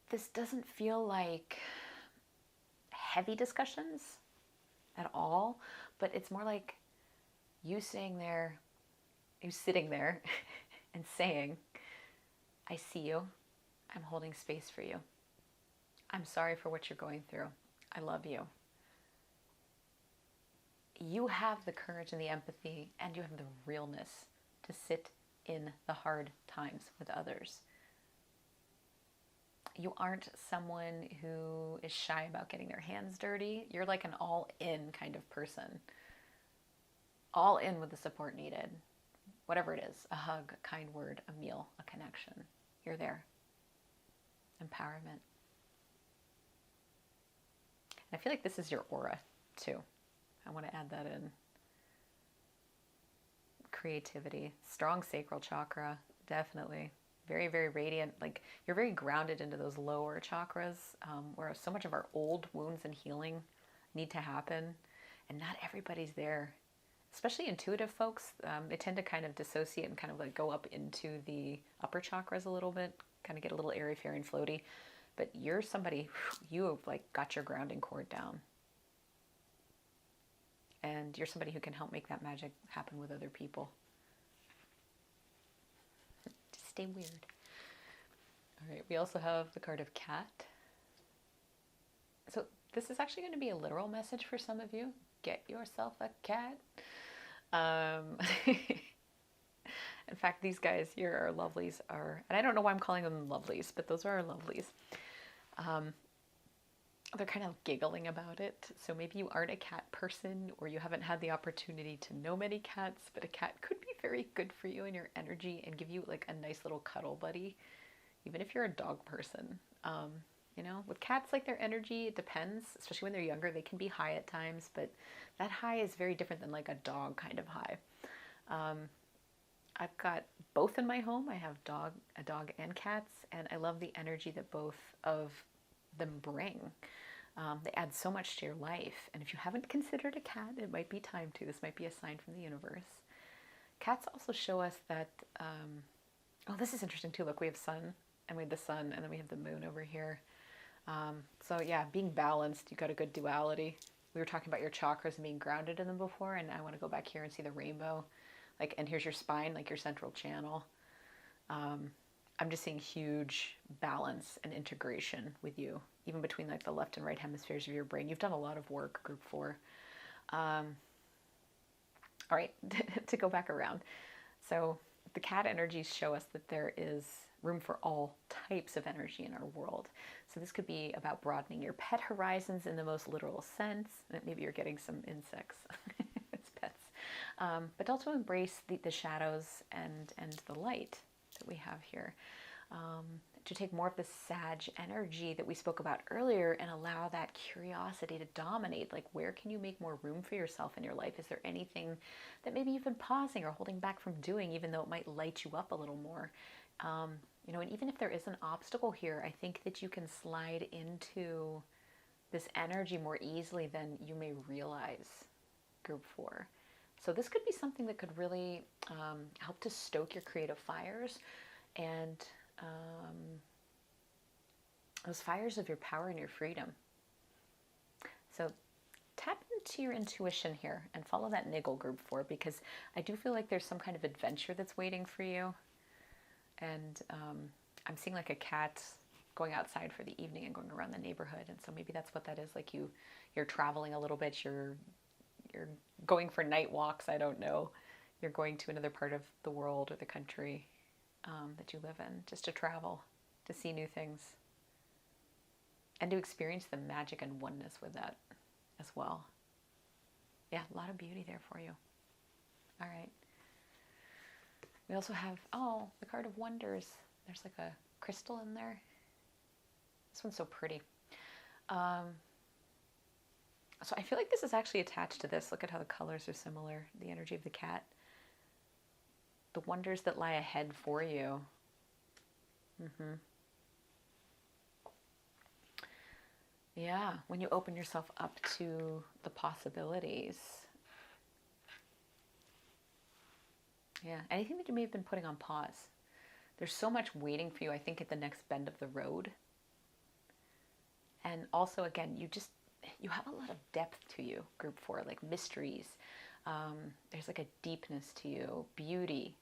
This doesn't feel like heavy discussions at all, but it's more like you sitting there and saying, I see you. I'm holding space for you. I'm sorry for what you're going through. I love you. You have the courage and the empathy, and you have the realness to sit in the hard times with others. You aren't someone who is shy about getting their hands dirty. You're like an all-in kind of person. All in with the support needed. Whatever it is, a hug, a kind word, a meal, a connection. You're there. Empowerment. And I feel like this is your aura, too. I want to add that in. Creativity. Strong sacral chakra, definitely. Very, very radiant. Like, you're very grounded into those lower chakras, where so much of our old wounds and healing need to happen. And not everybody's there. Especially intuitive folks, they tend to kind of dissociate and kind of like go up into the upper chakras a little bit, kind of get a little airy, fairy, and floaty. But you're somebody, you have like got your grounding cord down. And you're somebody who can help make that magic happen with other people. Just stay weird. All right, we also have the card of cat. So this is actually going to be a literal message for some of you. Get yourself a cat. In fact, these guys here, our lovelies, and I don't know why I'm calling them lovelies, but those are our lovelies. They're kind of giggling about it. So maybe you aren't a cat person, or you haven't had the opportunity to know many cats, but a cat could be very good for you and your energy and give you like a nice little cuddle buddy, even if you're a dog person. You know, with cats, like their energy, it depends, especially when they're younger, they can be high at times, but that high is very different than like a dog kind of high. I've got both in my home. I have a dog and cats, and I love the energy that both of them bring. They add so much to your life, and if you haven't considered a cat, it might be time to. This might be a sign from the universe. Cats also show us that, oh, this is interesting too. Look, we have sun, and we have the sun, and then we have the moon over here. So yeah, being balanced, you've got a good duality. We were talking about your chakras and being grounded in them before, and I want to go back here and see the rainbow. Like, and here's your spine, like your central channel. I'm just seeing huge balance and integration with you, even between like the left and right hemispheres of your brain. You've done a lot of work, group 4. All right, to go back around. So the cat energies show us that there is room for all types of energy in our world. So this could be about broadening your pet horizons in the most literal sense. Maybe you're getting some insects as pets. But also embrace the shadows and the light that we have here. To take more of the Sag energy that we spoke about earlier and allow that curiosity to dominate. Like, where can you make more room for yourself in your life? Is there anything that maybe you've been pausing or holding back from doing, even though it might light you up a little more? You know, and even if there is an obstacle here, I think that you can slide into this energy more easily than you may realize, group 4. So this could be something that could really help to stoke your creative fires and those fires of your power and your freedom. So tap into your intuition here and follow that niggle, group 4, because I do feel like there's some kind of adventure that's waiting for you. And I'm seeing like a cat going outside for the evening and going around the neighborhood. And so maybe that's what that is. Like you're traveling a little bit. You're going for night walks. I don't know. You're going to another part of the world or the country that you live in, just to travel, to see new things, and to experience the magic and oneness with that as well. Yeah, a lot of beauty there for you. All right. We also have, oh, the card of wonders. There's like a crystal in there. This one's so pretty. So I feel like this is actually attached to this. Look at how the colors are similar. The energy of the cat. The wonders that lie ahead for you. Yeah, when you open yourself up to the possibilities. Yeah, anything that you may have been putting on pause. There's so much waiting for you, I think, at the next bend of the road. And also, again, you have a lot of depth to you, group 4, like mysteries. There's like a deepness to you, beauty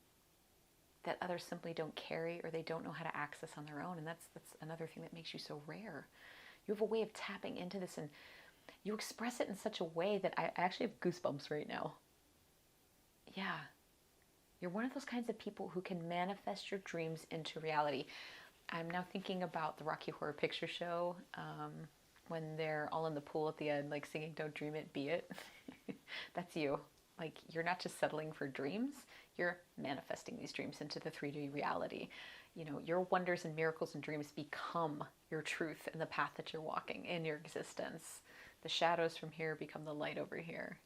that others simply don't carry or they don't know how to access on their own. And that's another thing that makes you so rare. You have a way of tapping into this, and you express it in such a way that I actually have goosebumps right now. Yeah. You're one of those kinds of people who can manifest your dreams into reality. I'm now thinking about the Rocky Horror Picture Show, when they're all in the pool at the end, like singing "Don't Dream It, Be It." That's you. Like, you're not just settling for dreams, you're manifesting these dreams into the 3D reality. You know, your wonders and miracles and dreams become your truth and the path that you're walking in your existence. The shadows from here become the light over here,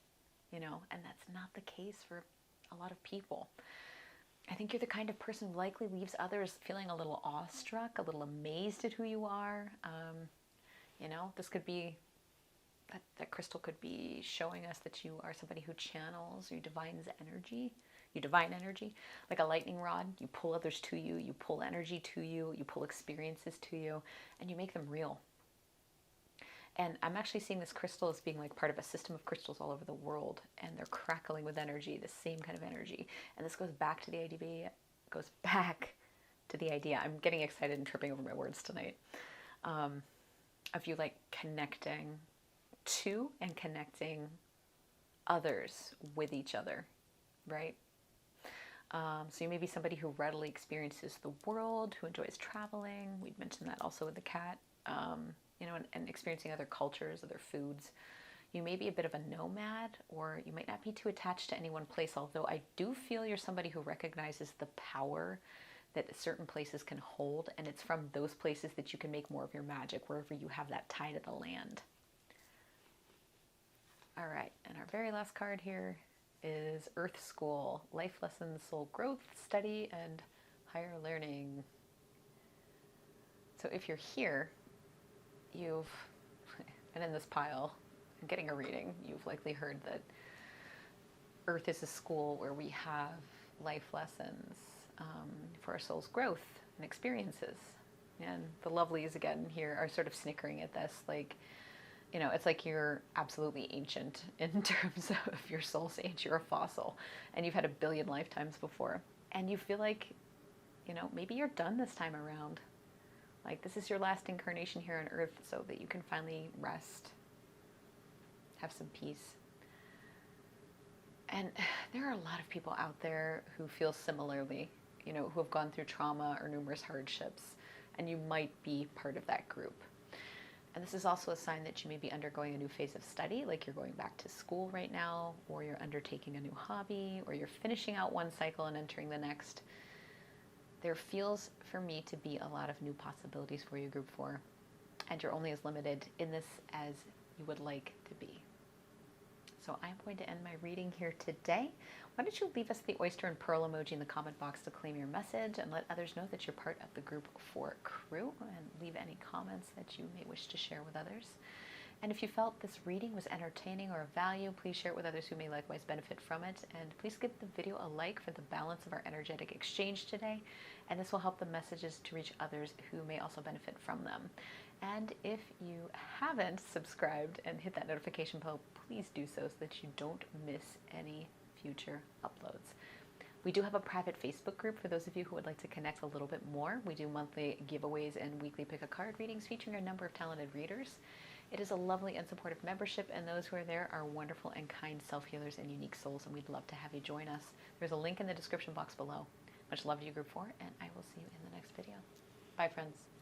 you know, and that's not the case for a lot of people. I think you're the kind of person who likely leaves others feeling a little awestruck, a little amazed at who you are. You know, this could be, that crystal could be showing us that you are somebody who channels or divines energy. You divine energy, like a lightning rod. You pull others to you, you pull energy to you, you pull experiences to you, and you make them real. And I'm actually seeing this crystal as being like part of a system of crystals all over the world, and they're crackling with energy, the same kind of energy. And this goes back to the idea, I'm getting excited and tripping over my words tonight, of you like connecting to and connecting others with each other, right? So you may be somebody who readily experiences the world, who enjoys traveling. We'd mentioned that also with the cat, you know, and experiencing other cultures, other foods. You may be a bit of a nomad, or you might not be too attached to any one place, although I do feel you're somebody who recognizes the power that certain places can hold, and it's from those places that you can make more of your magic, wherever you have that tie to the land. All right, and our very last card here is Earth School, Life Lessons, Soul Growth, Study, and Higher Learning. So if you're here, you've been in this pile and getting a reading. You've likely heard that Earth is a school where we have life lessons for our soul's growth and experiences. And the lovelies again here are sort of snickering at this, like, you know, it's like you're absolutely ancient in terms of your soul's age. You're a fossil, and you've had a billion lifetimes before, and you feel like, you know, maybe you're done this time around. Like, this is your last incarnation here on Earth, so that you can finally rest, have some peace. And there are a lot of people out there who feel similarly, you know, who have gone through trauma or numerous hardships, and you might be part of that group. And this is also a sign that you may be undergoing a new phase of study, like you're going back to school right now, or you're undertaking a new hobby, or you're finishing out one cycle and entering the next. There feels for me to be a lot of new possibilities for you, Group 4, and you're only as limited in this as you would like to be. So I'm going to end my reading here today. Why don't you leave us the oyster and pearl emoji in the comment box to claim your message, and let others know that you're part of the Group 4 crew, and leave any comments that you may wish to share with others. And if you felt this reading was entertaining or of value, please share it with others who may likewise benefit from it. And please give the video a like for the balance of our energetic exchange today. And this will help the messages to reach others who may also benefit from them. And if you haven't subscribed and hit that notification bell, please do so that you don't miss any future uploads. We do have a private Facebook group for those of you who would like to connect a little bit more. We do monthly giveaways and weekly pick-a-card readings featuring a number of talented readers. It is a lovely and supportive membership, and those who are there are wonderful and kind self-healers and unique souls, and we'd love to have you join us. There's a link in the description box below. Much love to you, Group 4, and I will see you in the next video. Bye, friends.